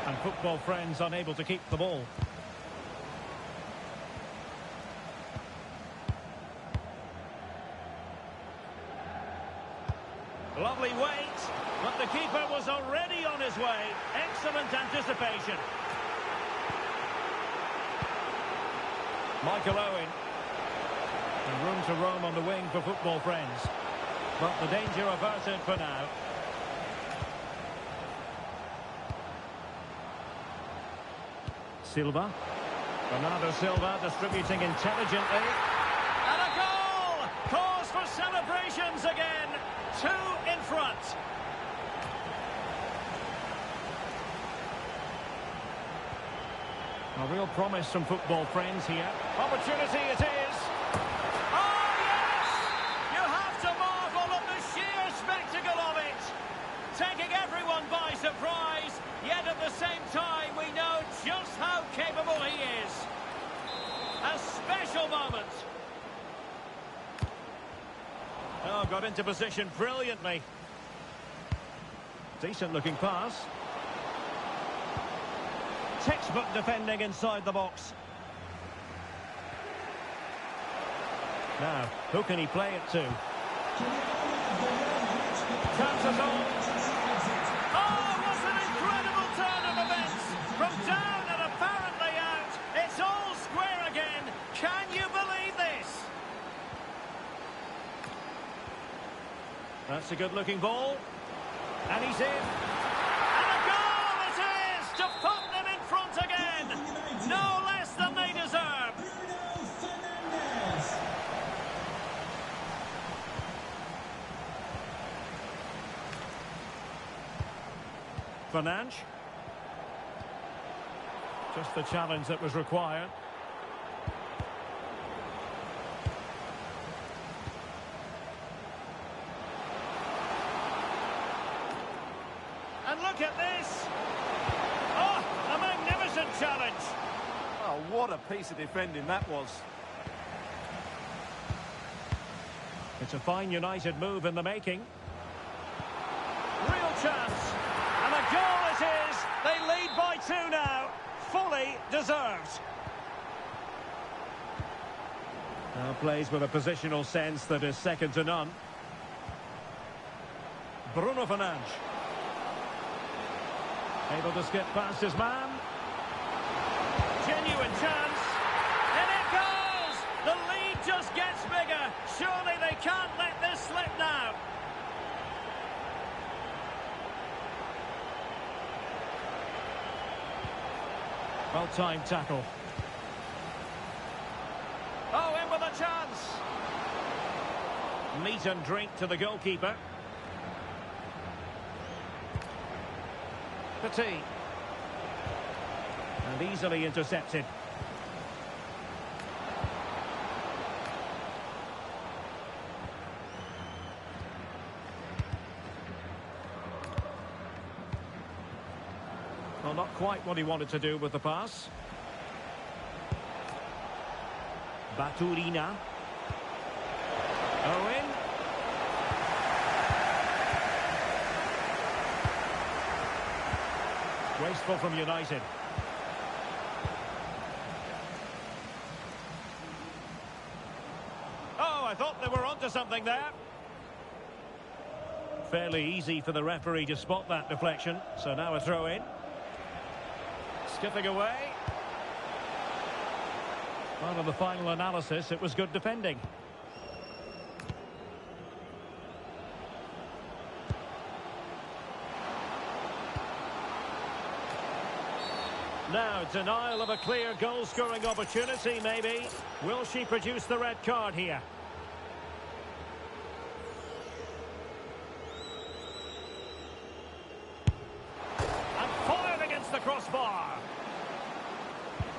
And football friends unable to keep the ball. Lovely weight, but the keeper was already on his way. Excellent anticipation. Michael Owen. And room to roam on the wing for football friends. But the danger averted for now. Silva. Bernardo Silva distributing intelligently. And a goal! Cause for celebrations again. 2 in front. A real promise from football friends here. Opportunity it is. Oh, yes! You have to marvel at the sheer spectacle of it. Taking everyone by surprise, yet at the same time we know just how capable he is. A special moment. Oh, got into position brilliantly. Decent looking pass. Textbook defending inside the box. Now, who can he play it to? Chances on. Oh, what an incredible turn of events! From down and apparently out, it's all square again. Can you believe this? That's a good-looking ball. And he's in. And a goal it is to put them in front again. No less than they deserve. Fernandes. Just the challenge that was required. And look at this. Oh, a magnificent challenge. Oh, what a piece of defending that was. It's a fine United move in the making. Real chance. And a goal it is. They lead by 2 now. Fully deserved. Now plays with a positional sense that is second to none. Bruno Fernandes. Able to skip past his man. Genuine chance. And it goes! The lead just gets bigger. Surely they can't let this slip now. Well-timed tackle. Oh, in with a chance. Meat and drink to the goalkeeper. Petit. And easily intercepted. Well, not quite what he wanted to do with the pass. Baturina. Owen. Wasteful from United. Oh, I thought they were onto something there. Fairly easy for the referee to spot that deflection. So now a throw in. Skipping away. Well, in the final analysis, it was good defending. Now, denial of a clear goal-scoring opportunity, maybe. Will she produce the red card here? And fired against the crossbar.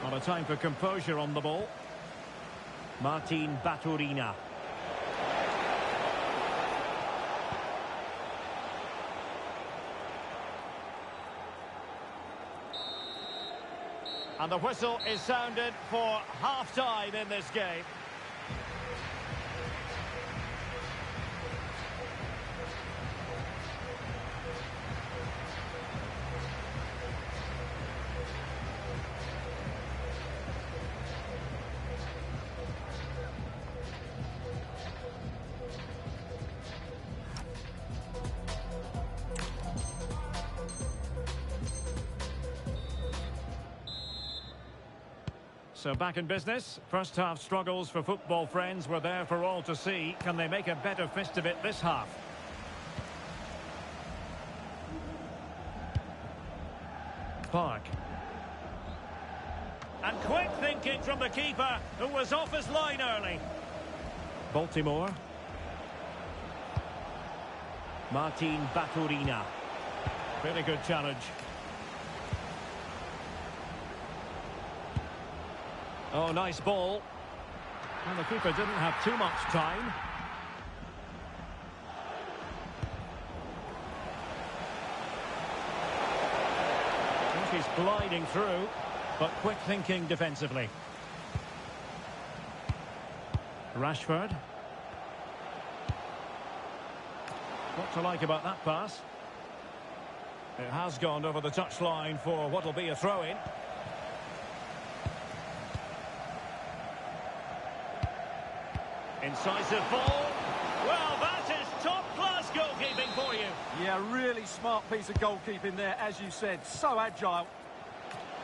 Not a time for composure on the ball. Martin Baturina. And the whistle is sounded for half-time in this game. So back in business. First half struggles for football friends were there for all to see. Can they make a better fist of it this half? Park. And quick thinking from the keeper, who was off his line early. Baltimore. Martin Baturina. Very good challenge. Oh, nice ball. And the keeper didn't have too much time. I think he's gliding through, but quick thinking defensively. Rashford. What to like about that pass? It has gone over the touchline for what will be a throw-in. Incisive ball. Well, that is top-class goalkeeping for you. Yeah, really smart piece of goalkeeping there, as you said. So agile.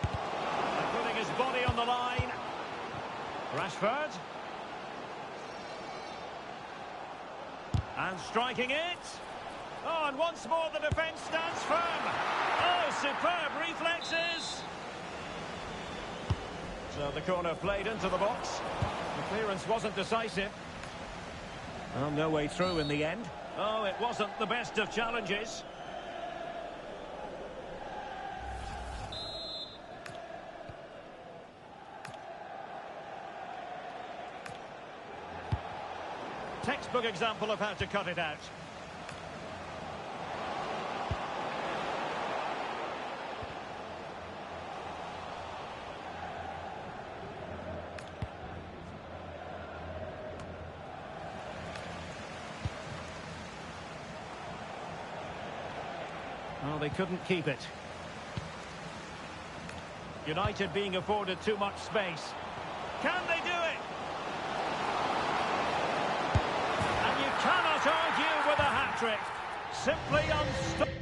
And putting his body on the line. Rashford. And striking it. Oh, and once more the defence stands firm. Oh, superb reflexes. So the corner played into the box. The clearance wasn't decisive. Well, no way through in the end. Oh, it wasn't the best of challenges. Textbook example of how to cut it out. Well, they couldn't keep it. United being afforded too much space. Can they do it? And you cannot argue with a hat-trick. Simply unstoppable.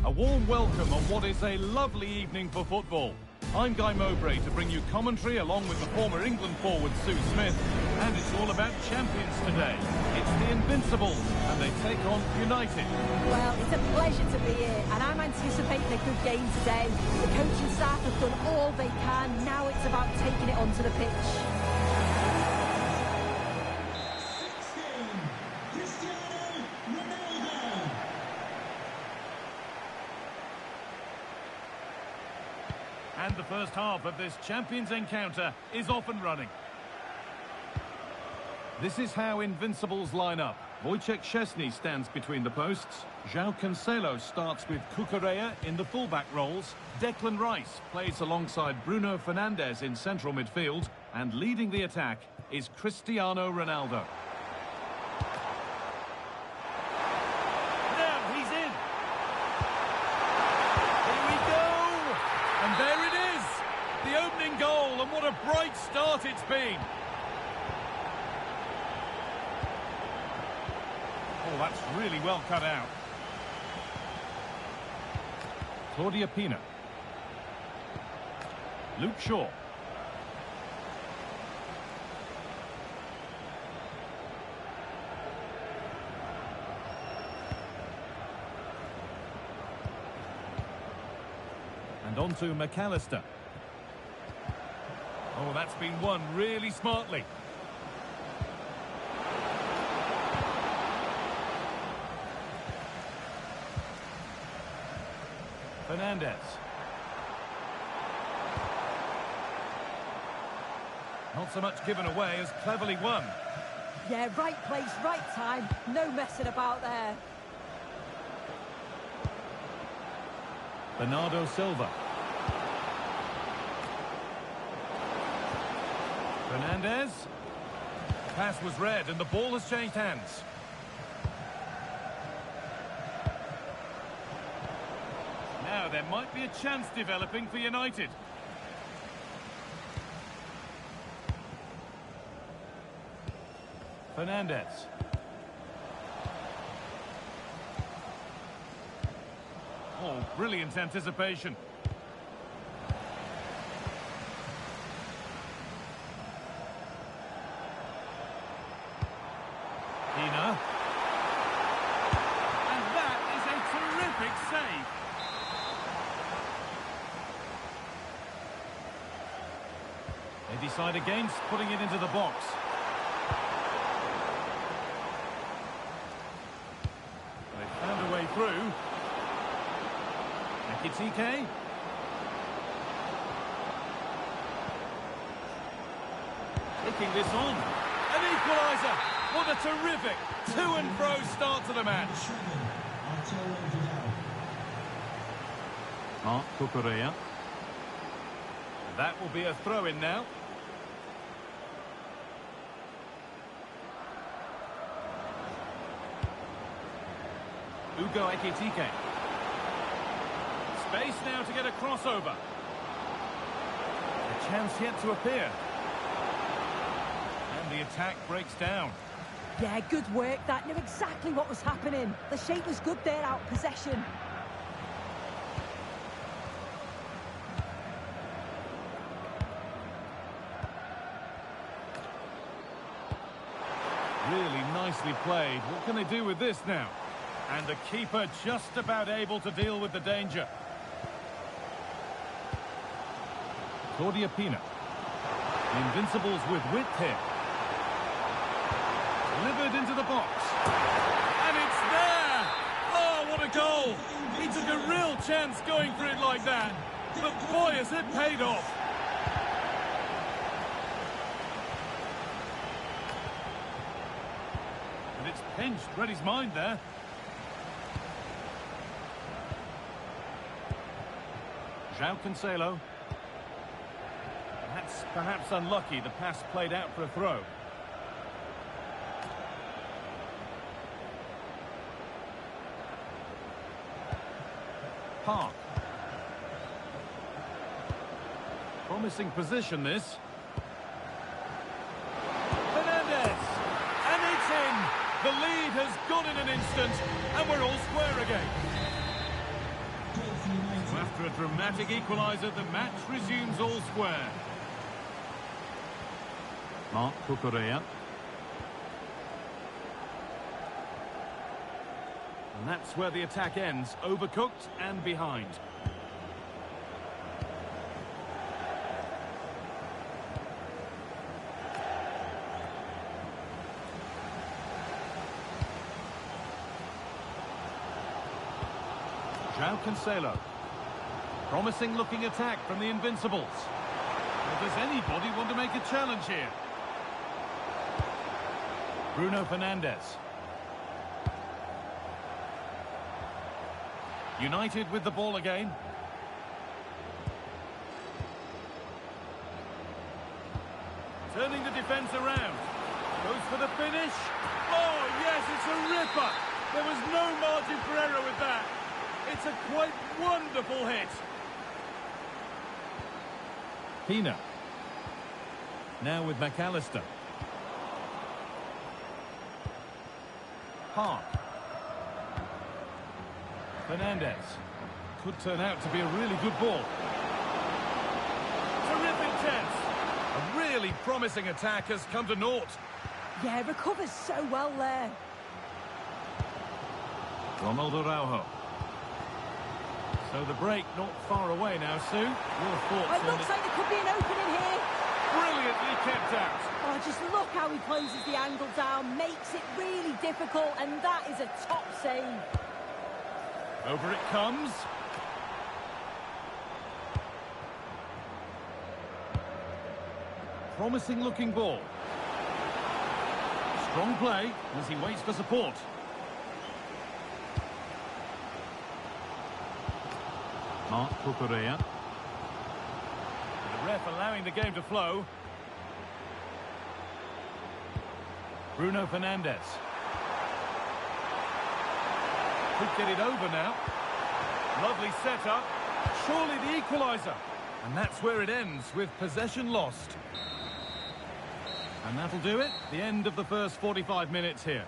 A warm welcome on what is a lovely evening for football. I'm Guy Mowbray to bring you commentary along with the former England forward Sue Smith. And it's all about champions today. It's the Invincibles, and they take on United. Well, it's a pleasure to be here, and I'm anticipating a good game today. The coaching staff have done all they can. Now it's about taking it onto the pitch. And the first half of this Champions encounter is off and running. This is how Invincibles line up. Wojciech Szczesny stands between the posts. João Cancelo starts with Cucurella in the fullback roles. Declan Rice plays alongside Bruno Fernandes in central midfield. And leading the attack is Cristiano Ronaldo. Now he's in. Here we go. And there it is. The opening goal, and what a bright start it's been. That's really well cut out. Claudia Pina. Luke Shaw. And on to McAllister. Oh, that's been won really smartly. Fernandez. Not so much given away as cleverly won. Yeah, right place, right time. No messing about there. Bernardo Silva. Fernandez. The pass was read and the ball has changed hands. Now there might be a chance developing for United. Fernandez. Oh, brilliant anticipation. Pina. And that is a terrific save. They decide against putting it into the box. They found a way through. Ekitike. Taking this on. An equaliser. What a terrific to and fro start to the match. Mark Cucurella. That will be a throw-in now. Ugo Ekitike. Space now to get a crossover. A chance yet to appear. And the attack breaks down. Yeah, good work. That knew exactly what was happening. The shape was good there, out of possession. Really nicely played. What can they do with this now? And the keeper just about able to deal with the danger. Claudia Pina. The Invincibles with width here. Delivered into the box. And it's there! Oh, what a goal! He took a real chance going for it like that. But boy, has it paid off. And it's pinched Reddy's mind there. João Cancelo. That's perhaps unlucky. The pass played out for a throw. Park. Promising position, this. Fernandez. And it's in. The lead has gone in an instant, and we're all square again. So after a dramatic equaliser, the match resumes all square. Mark Cucurella. And that's where the attack ends, overcooked and behind. João Cancelo. Promising looking attack from the Invincibles. Well, does anybody want to make a challenge here? Bruno Fernandes. United with the ball again. Turning the defence around. Goes for the finish. Oh, yes, it's a ripper. There was no margin for error with that. It's a quite wonderful hit. Pina. Now with McAllister. Park. Fernandez. Could turn out to be a really good ball. Terrific chance. A really promising attack has come to naught. Yeah, recovers so well there. Ronald Araujo. So the break not far away now, Sue. Your thoughts It on looks it? like there could be an opening here. Brilliantly kept out. Oh, just look how he closes the angle down, makes it really difficult, and that is a top save. Over it comes. Promising looking ball. Strong play as he waits for support. Mark Cucurella. The ref allowing the game to flow. Bruno Fernandes. Could get it over now. Lovely setup. Surely the equaliser. And that's where it ends, with possession lost. And that'll do it. The end of the first 45 minutes here.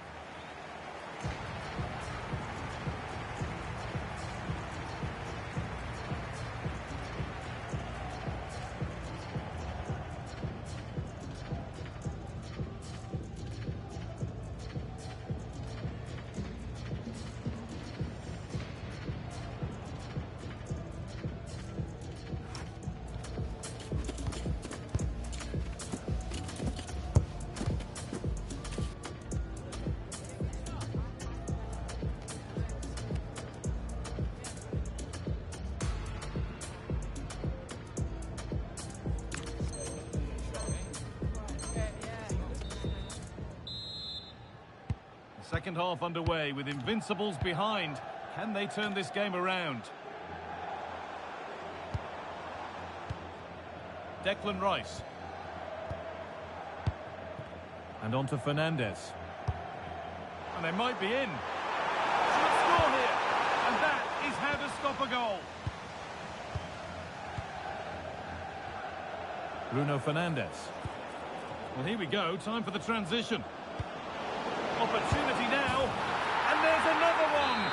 Second half underway with Invincibles behind. Can they turn this game around? Declan Rice. And on to Fernandes. And they might be in. Should score here. And that is how to stop a goal. Bruno Fernandes. Well, here we go. Time for the transition. Opportunity now, and there's another one!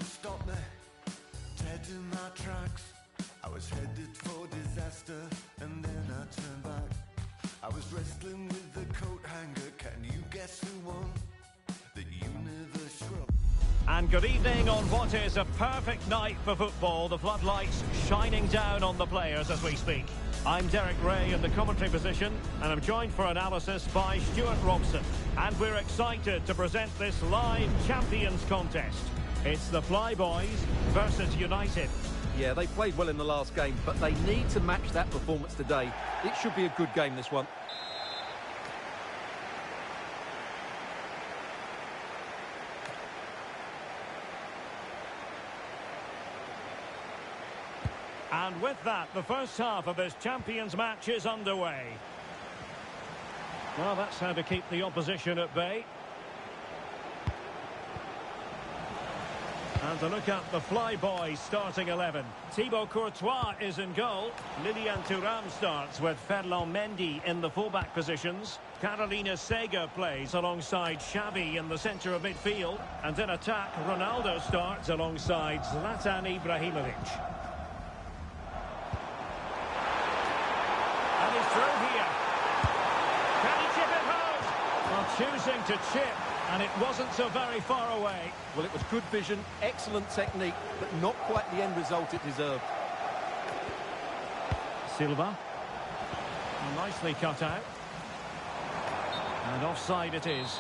Stop me, dead in my tracks. I was headed for disaster, and then I turned back. I was wrestling with the coat hanger. Can you guess who won? The universe shrub. And good evening on what is a perfect night for football. The floodlights shining down on the players as we speak. I'm Derek Ray in the commentary position, and I'm joined for analysis by Stuart Robson. And we're excited to present this live Champions contest. It's the Flyboys versus United. Yeah, they played well in the last game, but they need to match that performance today. It should be a good game, this one. And with that, the first half of this Champions match is underway. Well, that's how to keep the opposition at bay. And to look at the Flyboys starting 11. Thibaut Courtois is in goal. Lilian Thuram starts with Ferland Mendy in the fullback positions. Carolina Sega plays alongside Xavi in the centre of midfield. And in attack, Ronaldo starts alongside Zlatan Ibrahimovic. choosing to chip, and it wasn't so very far away. Well, it was good vision, excellent technique, but not quite the end result it deserved. Silva. Nicely cut out. And offside it is.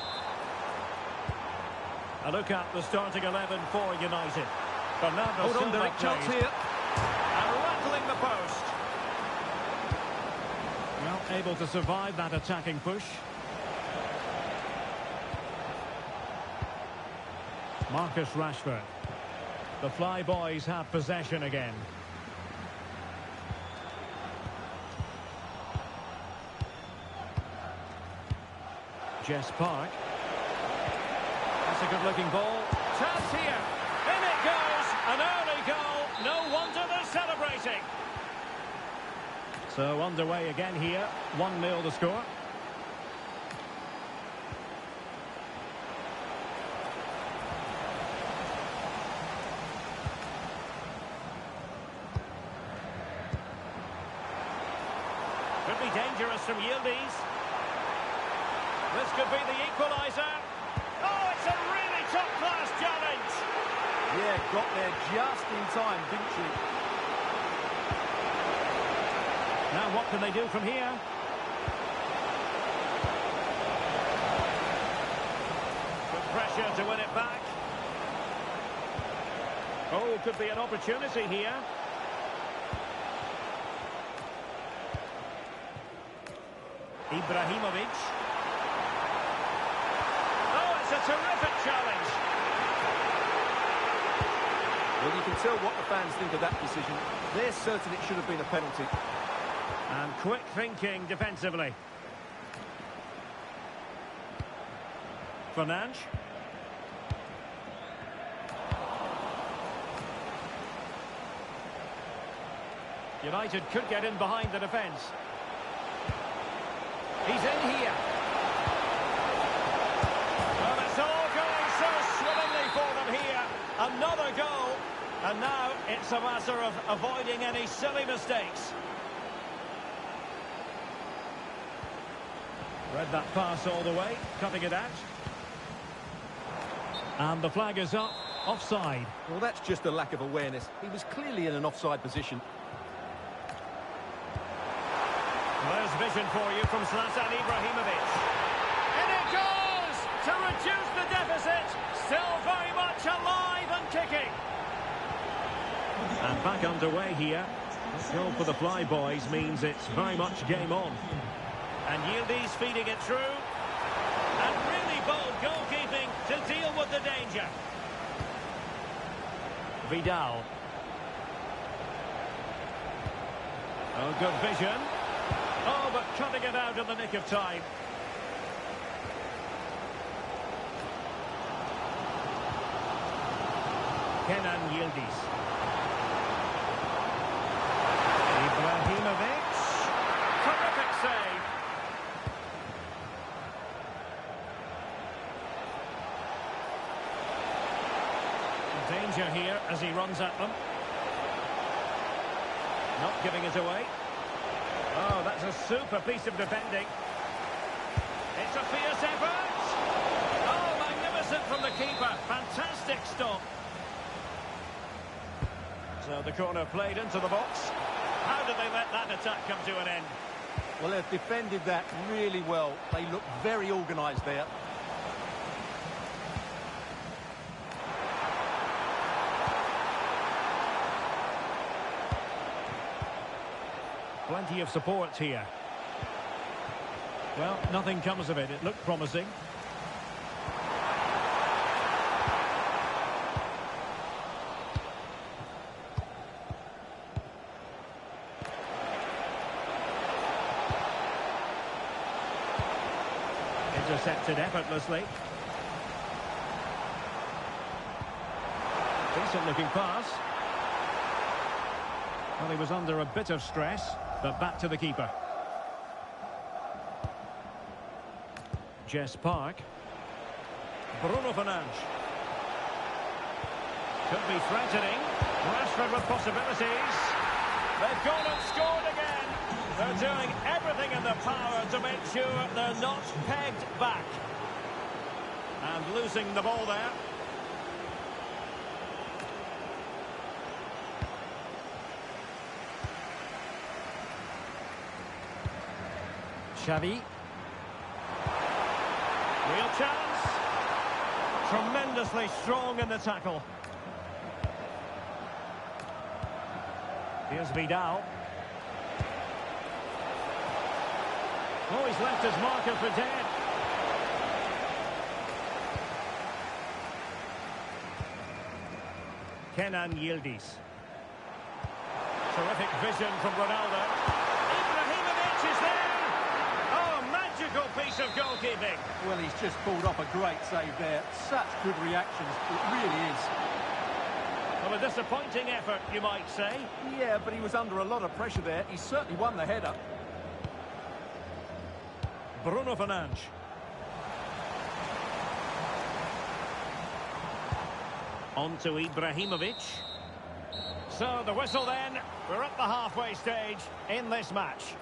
A look at the starting 11 for United. Bernardo Hold on, Silva Derek, chance plays. here. And rattling the post. Well, able to survive that attacking push. Marcus Rashford. The Fly Boys have possession again. Jess Park. That's a good-looking ball. Chance here. In it goes. An early goal. No wonder they're celebrating. So underway again here. 1-0 the score. Could be dangerous from Yildiz. This could be the equaliser. Oh, it's a really top-class challenge. Yeah, got there just in time, didn't she? Now what can they do from here? Good pressure to win it back. Oh, could be an opportunity here. Ibrahimovic. Oh, it's a terrific challenge. Well, you can tell what the fans think of that decision. They're certain it should have been a penalty. And quick thinking defensively. Fernandes. United could get in behind the defence. He's in here. Well, it's all going so swimmingly for them here. Another goal. And now it's a matter of avoiding any silly mistakes. Read that pass all the way, cutting it out. And the flag is up, offside. Well, that's just a lack of awareness. He was clearly in an offside position. There's vision for you from Zlatan Ibrahimovic. In it goes to reduce the deficit. Still very much alive and kicking. And back underway here. Goal for the Fly Boys means it's very much game on. And Yildiz feeding it through. And really bold goalkeeping to deal with the danger. Vidal. Oh, good vision. Oh, but cutting it out in the nick of time. Kenan Yildiz. Ibrahimovic. Terrific save. Danger here as he runs at them. Not giving it away. Oh, that's a super piece of defending. It's a fierce effort. Oh, magnificent from the keeper. Fantastic stop. So the corner played into the box. How did they let that attack come to an end? Well, they've defended that really well. They look very organised there. Plenty of support here. Well, nothing comes of it. It looked promising. Intercepted effortlessly. Decent looking pass. Well, he was under a bit of stress, but back to the keeper. Jess Park. Bruno Fernandes. Could be threatening. Rashford with possibilities. They've gone and scored again. They're doing everything in their power to make sure they're not pegged back. And losing the ball there. Xavi. Real chance. Tremendously strong in the tackle. Here's Vidal. Oh, he's left his marker for dead. Kenan Yildiz. Terrific vision from Ronaldo. Ibrahimovic is there. Oh, magical piece of goalkeeping. Well, he's just pulled off a great save there. Such good reactions. It really is. Well, a disappointing effort, you might say. Yeah, but he was under a lot of pressure there. He certainly won the header. Bruno Fernandes. On to Ibrahimovic. So the whistle then. We're at the halfway stage in this match.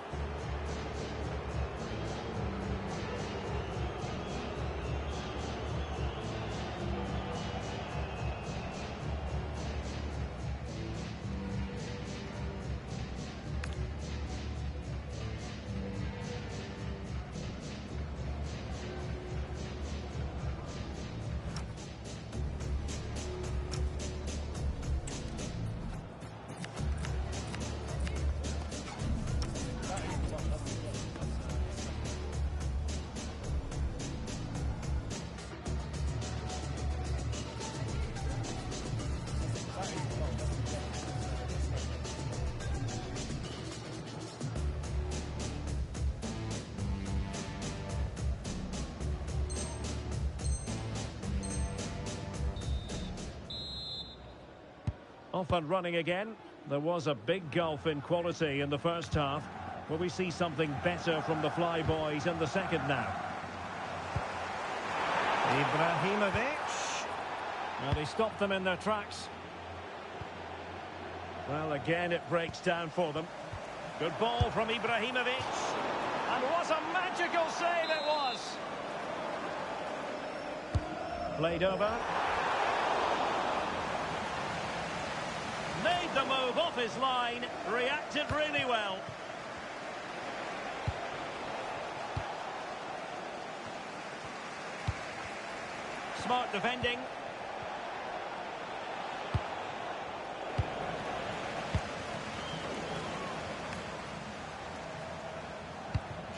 Off and running again. There was a big gulf in quality in the first half. Will we see something better from the Fly Boys in the second now? Ibrahimovic. Well, he stopped them in their tracks. Well, again, it breaks down for them. Good ball from Ibrahimovic. And what a magical save it was! Played over. Made the move off his line, reacted really well. Smart defending.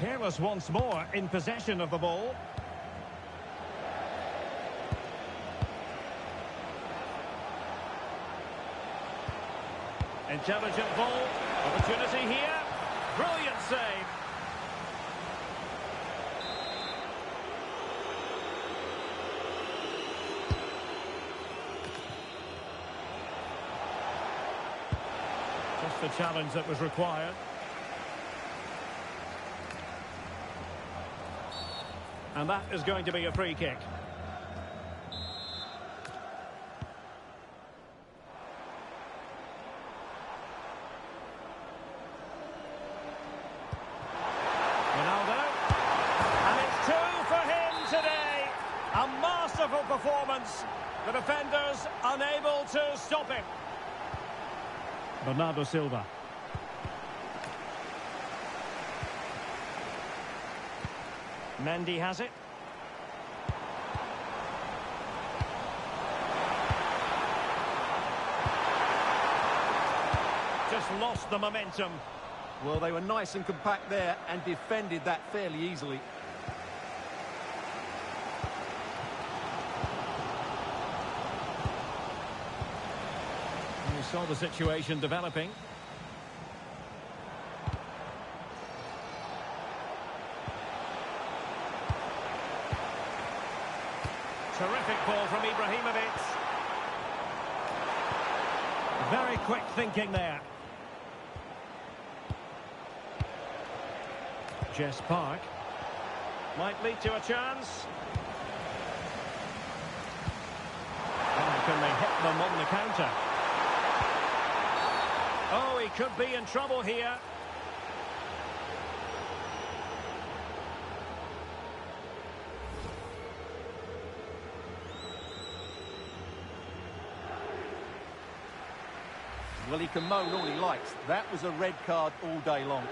Careless once more in possession of the ball. Intelligent ball. Opportunity here. Brilliant save. Just the challenge that was required. And that is going to be a free kick. Performance. The defenders unable to stop him. Bernardo Silva. Mendy has it. Just lost the momentum. Well, they were nice and compact there and defended that fairly easily. Saw the situation developing. Terrific ball from Ibrahimovic. Very quick thinking there. Jess Park. Might lead to a chance. Oh, can they hit them on the counter? Oh, he could be in trouble here. Well, he can moan all he likes. That was a red card all day long.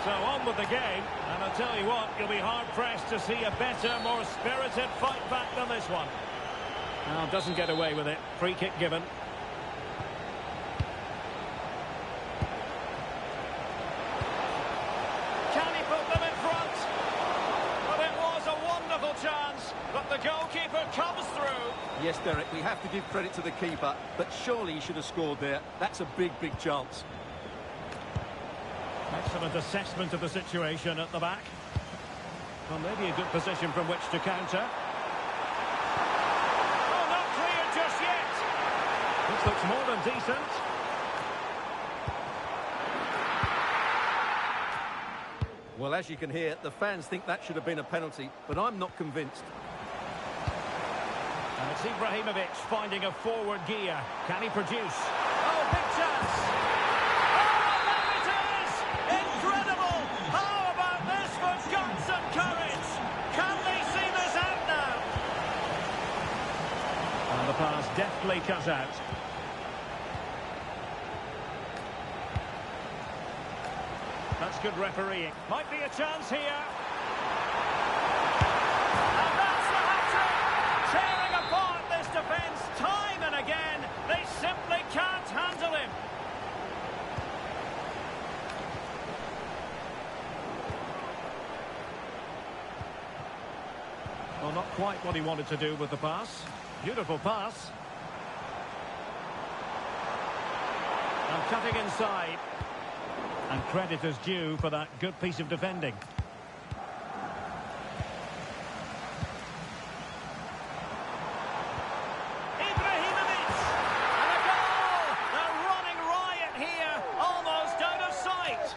So on with the game, and I'll tell you what, you'll be hard-pressed to see a better, more spirited fight back than this one. Now, doesn't get away with it. Free kick given. Can he put them in front? Well, it was a wonderful chance, but the goalkeeper comes through. Yes, Derek, we have to give credit to the keeper, but surely he should have scored there. That's a big, big chance. Excellent assessment of the situation at the back. Well, maybe a good position from which to counter. Oh, not clear just yet. This looks more than decent. Well, as you can hear, the fans think that should have been a penalty, but I'm not convinced. And it's Ibrahimovic finding a forward gear. Can he produce? Oh, big chance. The pass deftly cut out. That's good refereeing. Might be a chance here. And that's the hat-trick! Tearing apart this defence time and again. They simply can't handle him. Well, not quite what he wanted to do with the pass. Beautiful pass. And cutting inside. And credit is due for that good piece of defending. Ibrahimovic! And a goal! They're running riot here, almost out of sight.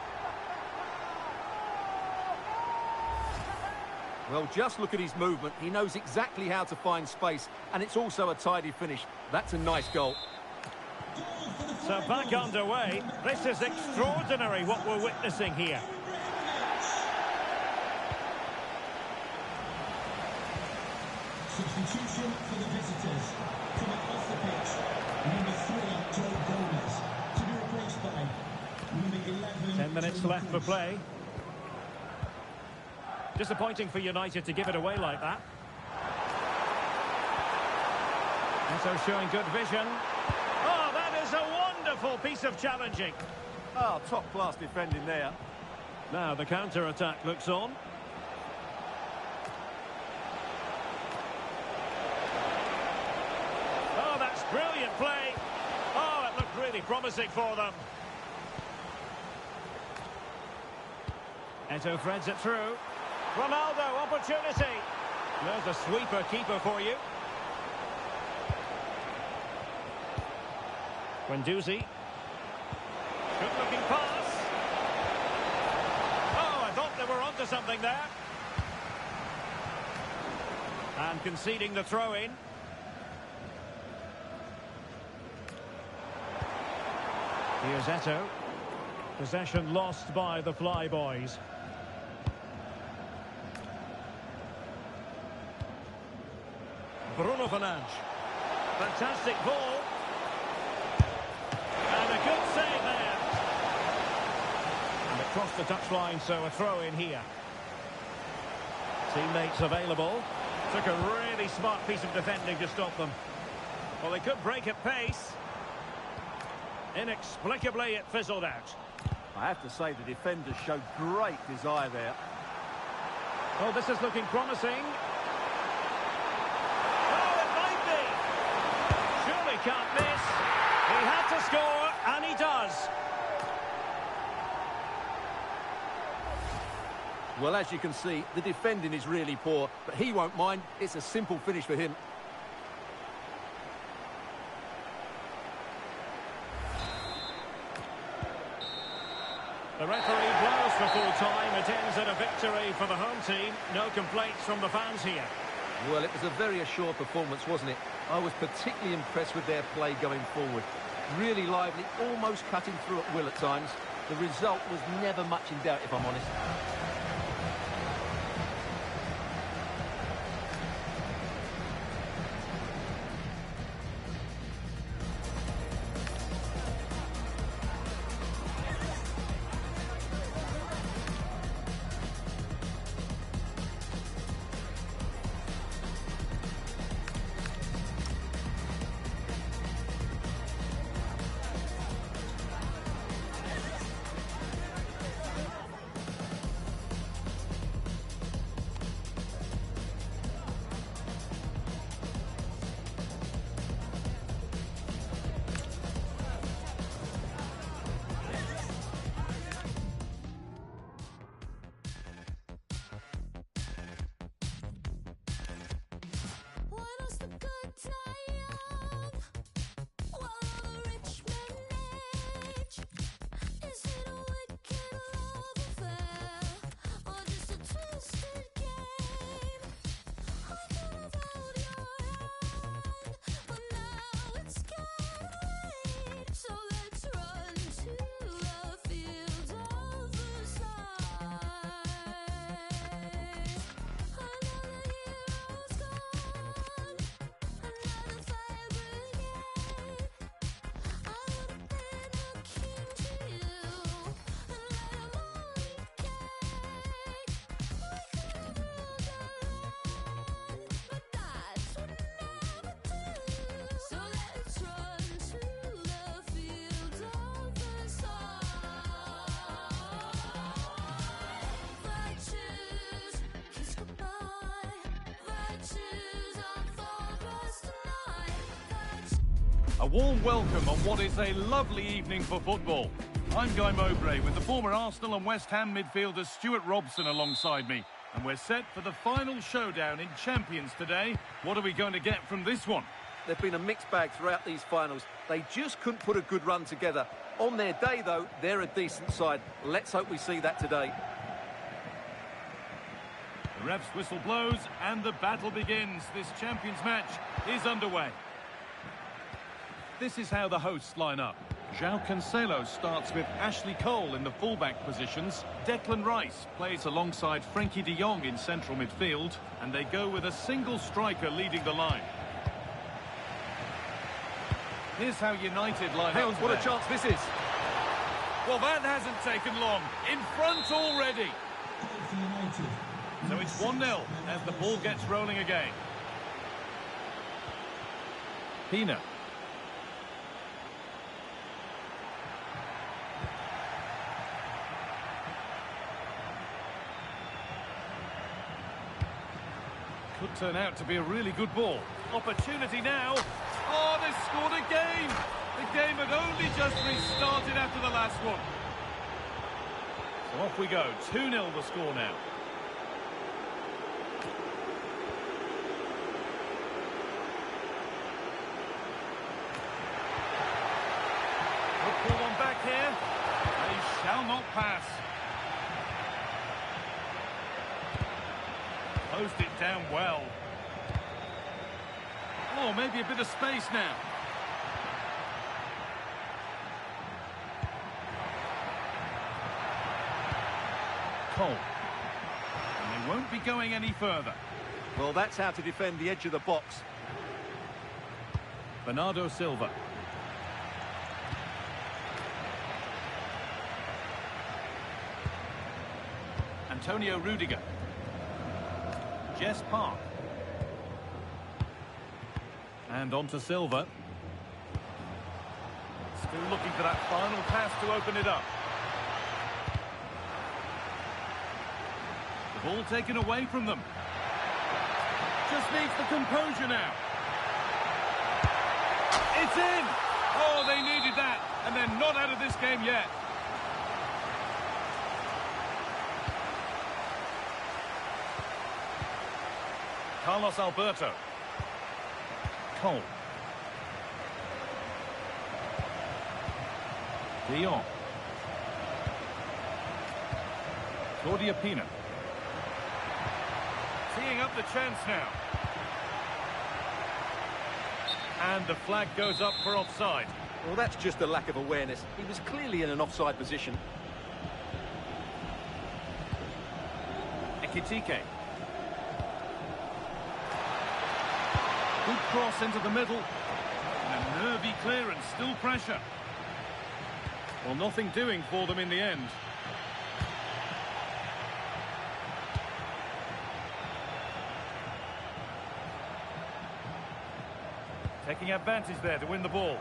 Well, just look at his movement. He knows exactly how to find space, and it's also a tidy finish. That's a nice goal. So back underway. This is extraordinary what we're witnessing here. Substitution for the visitors. Coming off the pitch, number 3, Joe Gomez. To be replaced by number 11. 10 minutes left for play. Disappointing for United to give it away like that. And so showing good vision. Oh, that is a wonderful piece of challenging. Oh, top-class defending there. Now the counter-attack looks on. Oh, that's brilliant play. Oh, it looked really promising for them. Eto'o threads it through. Ronaldo, opportunity. There's a sweeper keeper for you. Guendouzi. Good-looking pass. Oh, I thought they were onto something there. And conceding the throw-in. Here's Eto'o. Possession lost by the Flyboys. Bruno Fernandes. Fantastic ball. And a good save there. And it crossed the touchline, so a throw in here. Teammates available. Took a really smart piece of defending to stop them. Well, they could break at pace. Inexplicably, it fizzled out. I have to say the defenders showed great desire there. Oh, this is looking promising. Oh, it might be. Surely can't miss. He had to score, and he does. Well, as you can see, the defending is really poor, but he won't mind. It's a simple finish for him. The referee blows for full time. It ends in a victory for the home team. No complaints from the fans here. Well, it was a very assured performance, wasn't it? I was particularly impressed with their play going forward. Really lively, almost cutting through at will at times. The result was never much in doubt, if I'm honest. A warm welcome on what is a lovely evening for football. I'm Guy Mowbray with the former Arsenal and West Ham midfielder Stuart Robson alongside me. And we're set for the final showdown in Champions today. What are we going to get from this one? They've been a mixed bag throughout these finals. They just couldn't put a good run together. On their day, though, they're a decent side. Let's hope we see that today. The ref's whistle blows and the battle begins. This Champions match is underway. This is how the hosts line up. João Cancelo starts with Ashley Cole in the fullback positions. Declan Rice plays alongside Frenkie de Jong in central midfield. And they go with a single striker leading the line. Here's how United line up. What a chance this is. Well, that hasn't taken long. In front already. So it's 1-0 as the ball gets rolling again. Pina. Could turn out to be a really good ball. Opportunity now. Oh, they've scored again. The game had only just restarted after the last one. So off we go. 2-0 the score now. Good ball on back here. They shall not pass. Closed it down well. Oh, maybe a bit of space now. Cole. And they won't be going any further. Well, that's how to defend the edge of the box. Bernardo Silva. Antonio Rudiger. Jess Park. And on to Silva. Still looking for that final pass to open it up. Ball taken away from them. Just needs the composure now. It's in! Oh, they needed that, and they're not out of this game yet. Carlos Alberto. Cole. De Jong. Claudia Pina. Teeing up the chance now. And the flag goes up for offside. Well, that's just a lack of awareness. He was clearly in an offside position. Ekitike. Good cross into the middle. And a nervy clearance, still pressure. Well, nothing doing for them in the end. Taking advantage there to win the ball.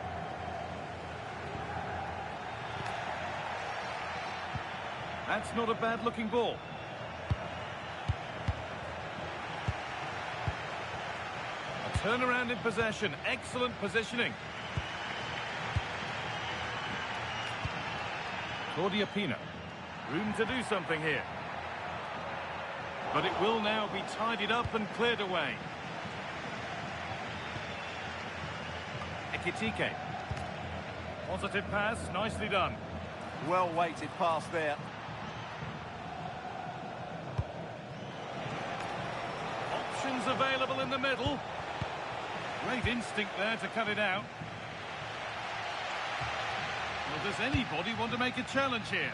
That's not a bad-looking ball. A turnaround in possession. Excellent positioning. Claudia Pina. Room to do something here. But it will now be tidied up and cleared away. Ekitike. Positive pass, nicely done. Well-weighted pass there. Options available in the middle. Great instinct there to cut it out. Well, does anybody want to make a challenge here?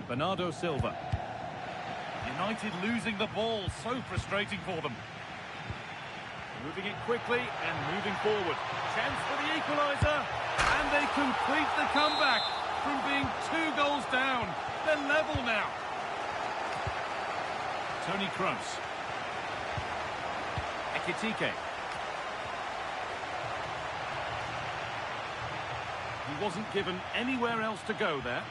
Bernardo Silva. United losing the ball, so frustrating for them. Moving it quickly and moving forward. Chance for the equaliser, and they complete the comeback from being 2 goals down. They're level now. Toni Kroos. Ekitike. He wasn't given anywhere else to go there.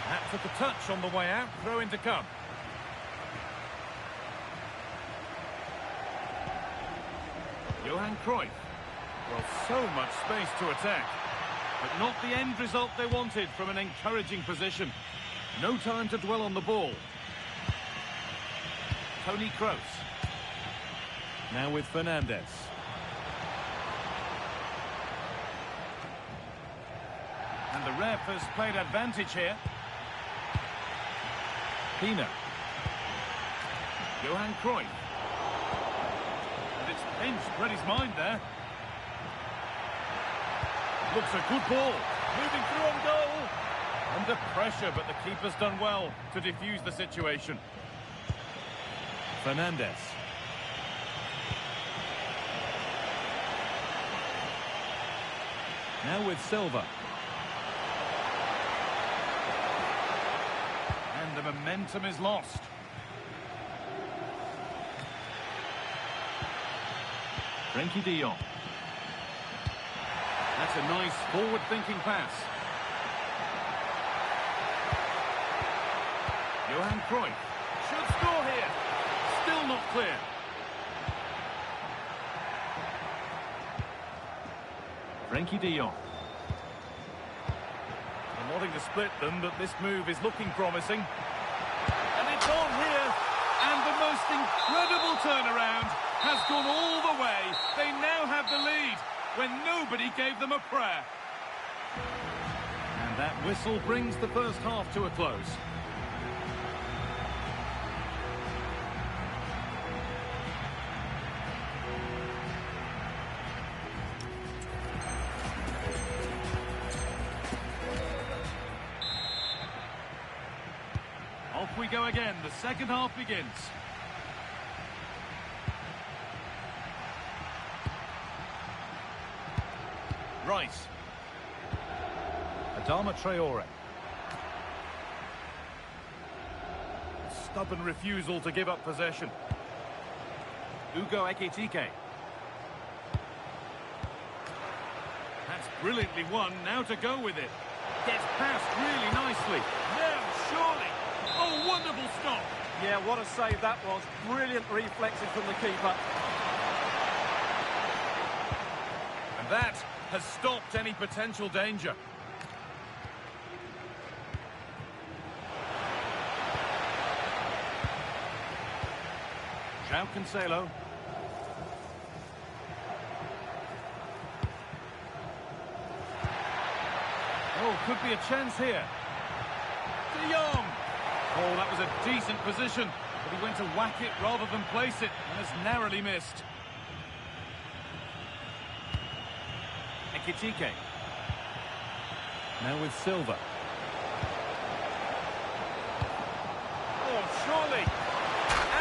That took a touch on the way out, throw in to come. Johan Cruyff. Well, so much space to attack, but not the end result they wanted from an encouraging position. No time to dwell on the ball. Toni Kroos. Now with Fernandez. And the ref has played advantage here. Pina. Johan Cruyff. And it's pinched, read his mind there. Looks a good ball. Moving through on goal. Under pressure, but the keeper's done well to defuse the situation. Fernandez. Now with Silva. And the momentum is lost. Frenkie de Jong. That's a nice forward-thinking pass. Johan Cruyff should score here. Still not clear. Frenkie de Jong. I'm wanting to split them, but this move is looking promising. And it's on here. And the most incredible turnaround has gone all the way. They now have the lead when nobody gave them a prayer. And that whistle brings the first half to a close. Off we go again. The second half begins. Rice. Adama Traore. Stubborn refusal to give up possession. Ugo Ekitike. Brilliantly won, now to go with it. Gets past really nicely. Now, surely. Oh, wonderful stop. Yeah, what a save that was. Brilliant reflexes from the keeper. And that has stopped any potential danger. João Cancelo. Oh, could be a chance here. De Jong. Oh, that was a decent position, but he went to whack it rather than place it, and has narrowly missed. Ekitike. Now with Silva. Oh, surely.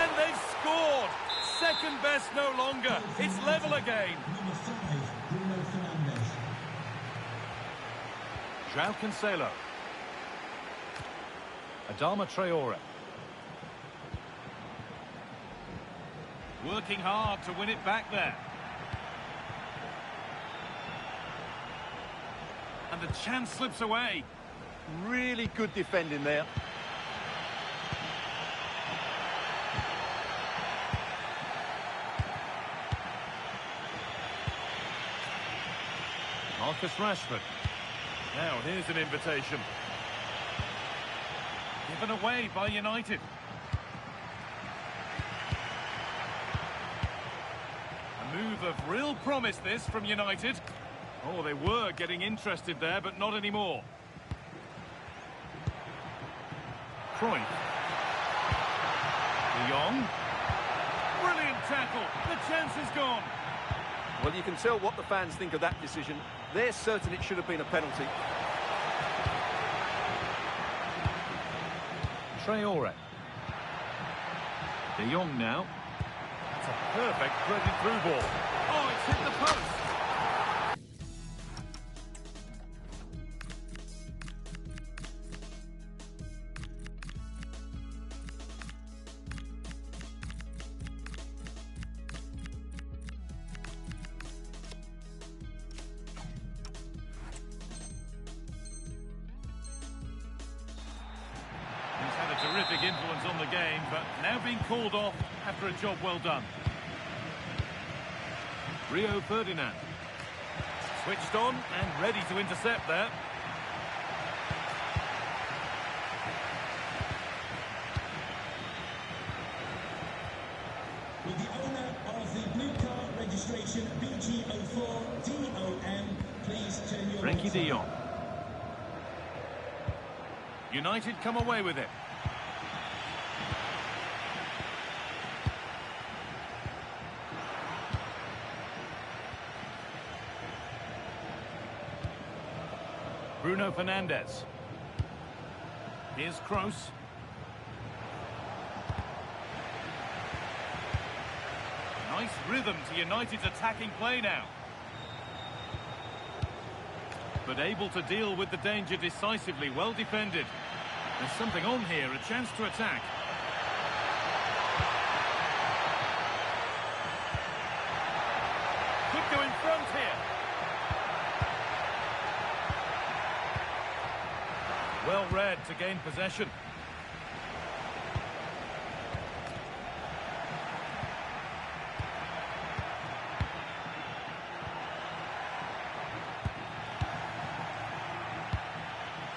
And they've scored. Second best no longer. It's level again. Number 5, Bruno Fernandes. João Cancelo. Adama Traore. Working hard to win it back there. And the chance slips away. Really good defending there. Marcus Rashford. Now, here's an invitation. Given away by United. A move of real promise, this, from United. Oh, they were getting interested there, but not anymore. Cruyff. De Jong. Brilliant tackle. The chance is gone. Well, you can tell what the fans think of that decision. They're certain it should have been a penalty. Traore. De Jong now. That's a perfect threaded through ball. Oh, it's hit the post. Terrific influence on the game, but now being called off after a job well done. Rio Ferdinand. Switched on and ready to intercept there. With the owner of the blue car registration BG04DOM, please turn your Frenkie lights de on. Jong. United come away with it. Bruno Fernandes. Here's Kroos. Nice rhythm to United's attacking play now. But able to deal with the danger decisively, well defended. There's something on here, a chance to attack. Could go in front here. Well read to gain possession.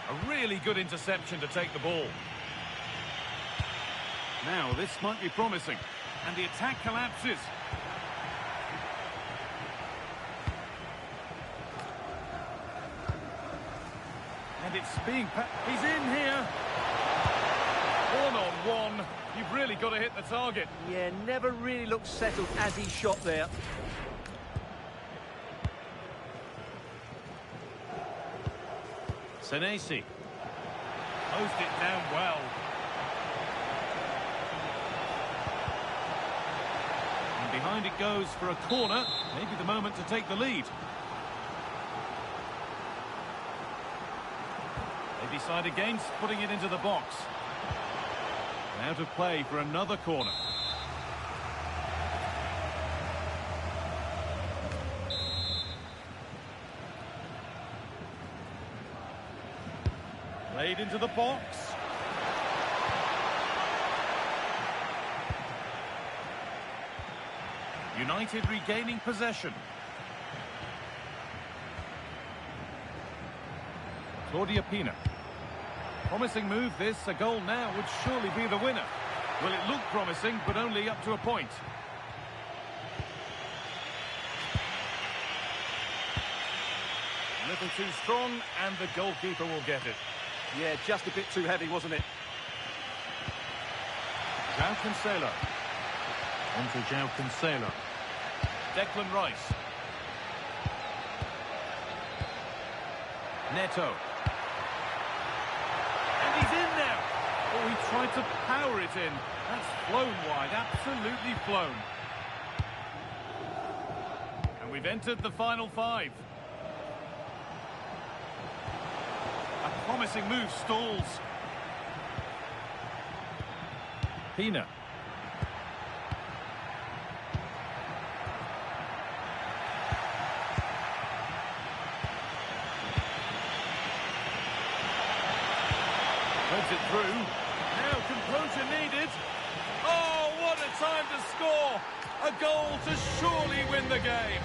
A really good interception to take the ball. Now this might be promising. And the attack collapses. And it's being... He's in here. One-on-one. You've really got to hit the target. Yeah, never really looked settled as he shot there. Senesi. Closed it down well. And behind it goes for a corner. Maybe the moment to take the lead. They decide against putting it into the box. And out of play for another corner. Played into the box. United regaining possession. Claudia Pina. Promising move this. A goal now would surely be the winner. Well, it looked promising, but only up to a point. A little too strong, and the goalkeeper will get it. Yeah, just a bit too heavy, wasn't it? João Cancelo. On to João Cancelo. Declan Rice. Neto. And he's in now. Oh, he tried to power it in. That's flown wide, absolutely flown. And we've entered the final 5. A promising move stalls. Pina. Puts it through. Now composure needed. Oh, what a time to score! A goal to surely win the game.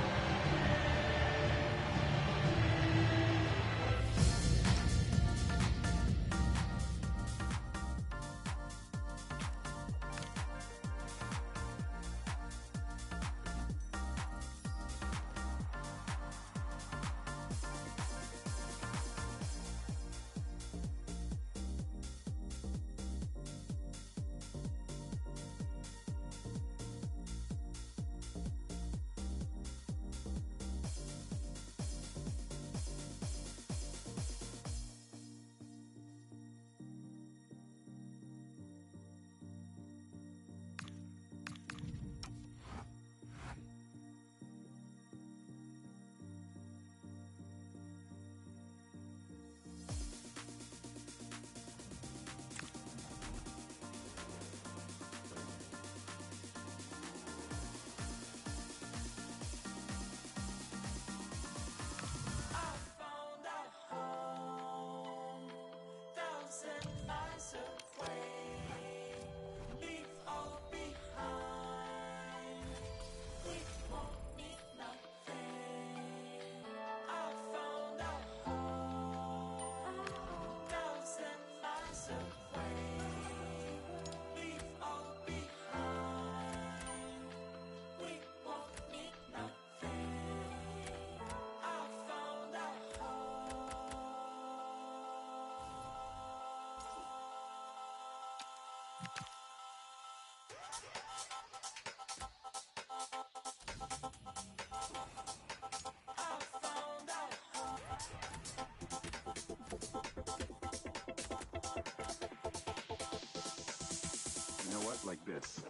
You know what? Like this.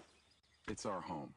It's our home.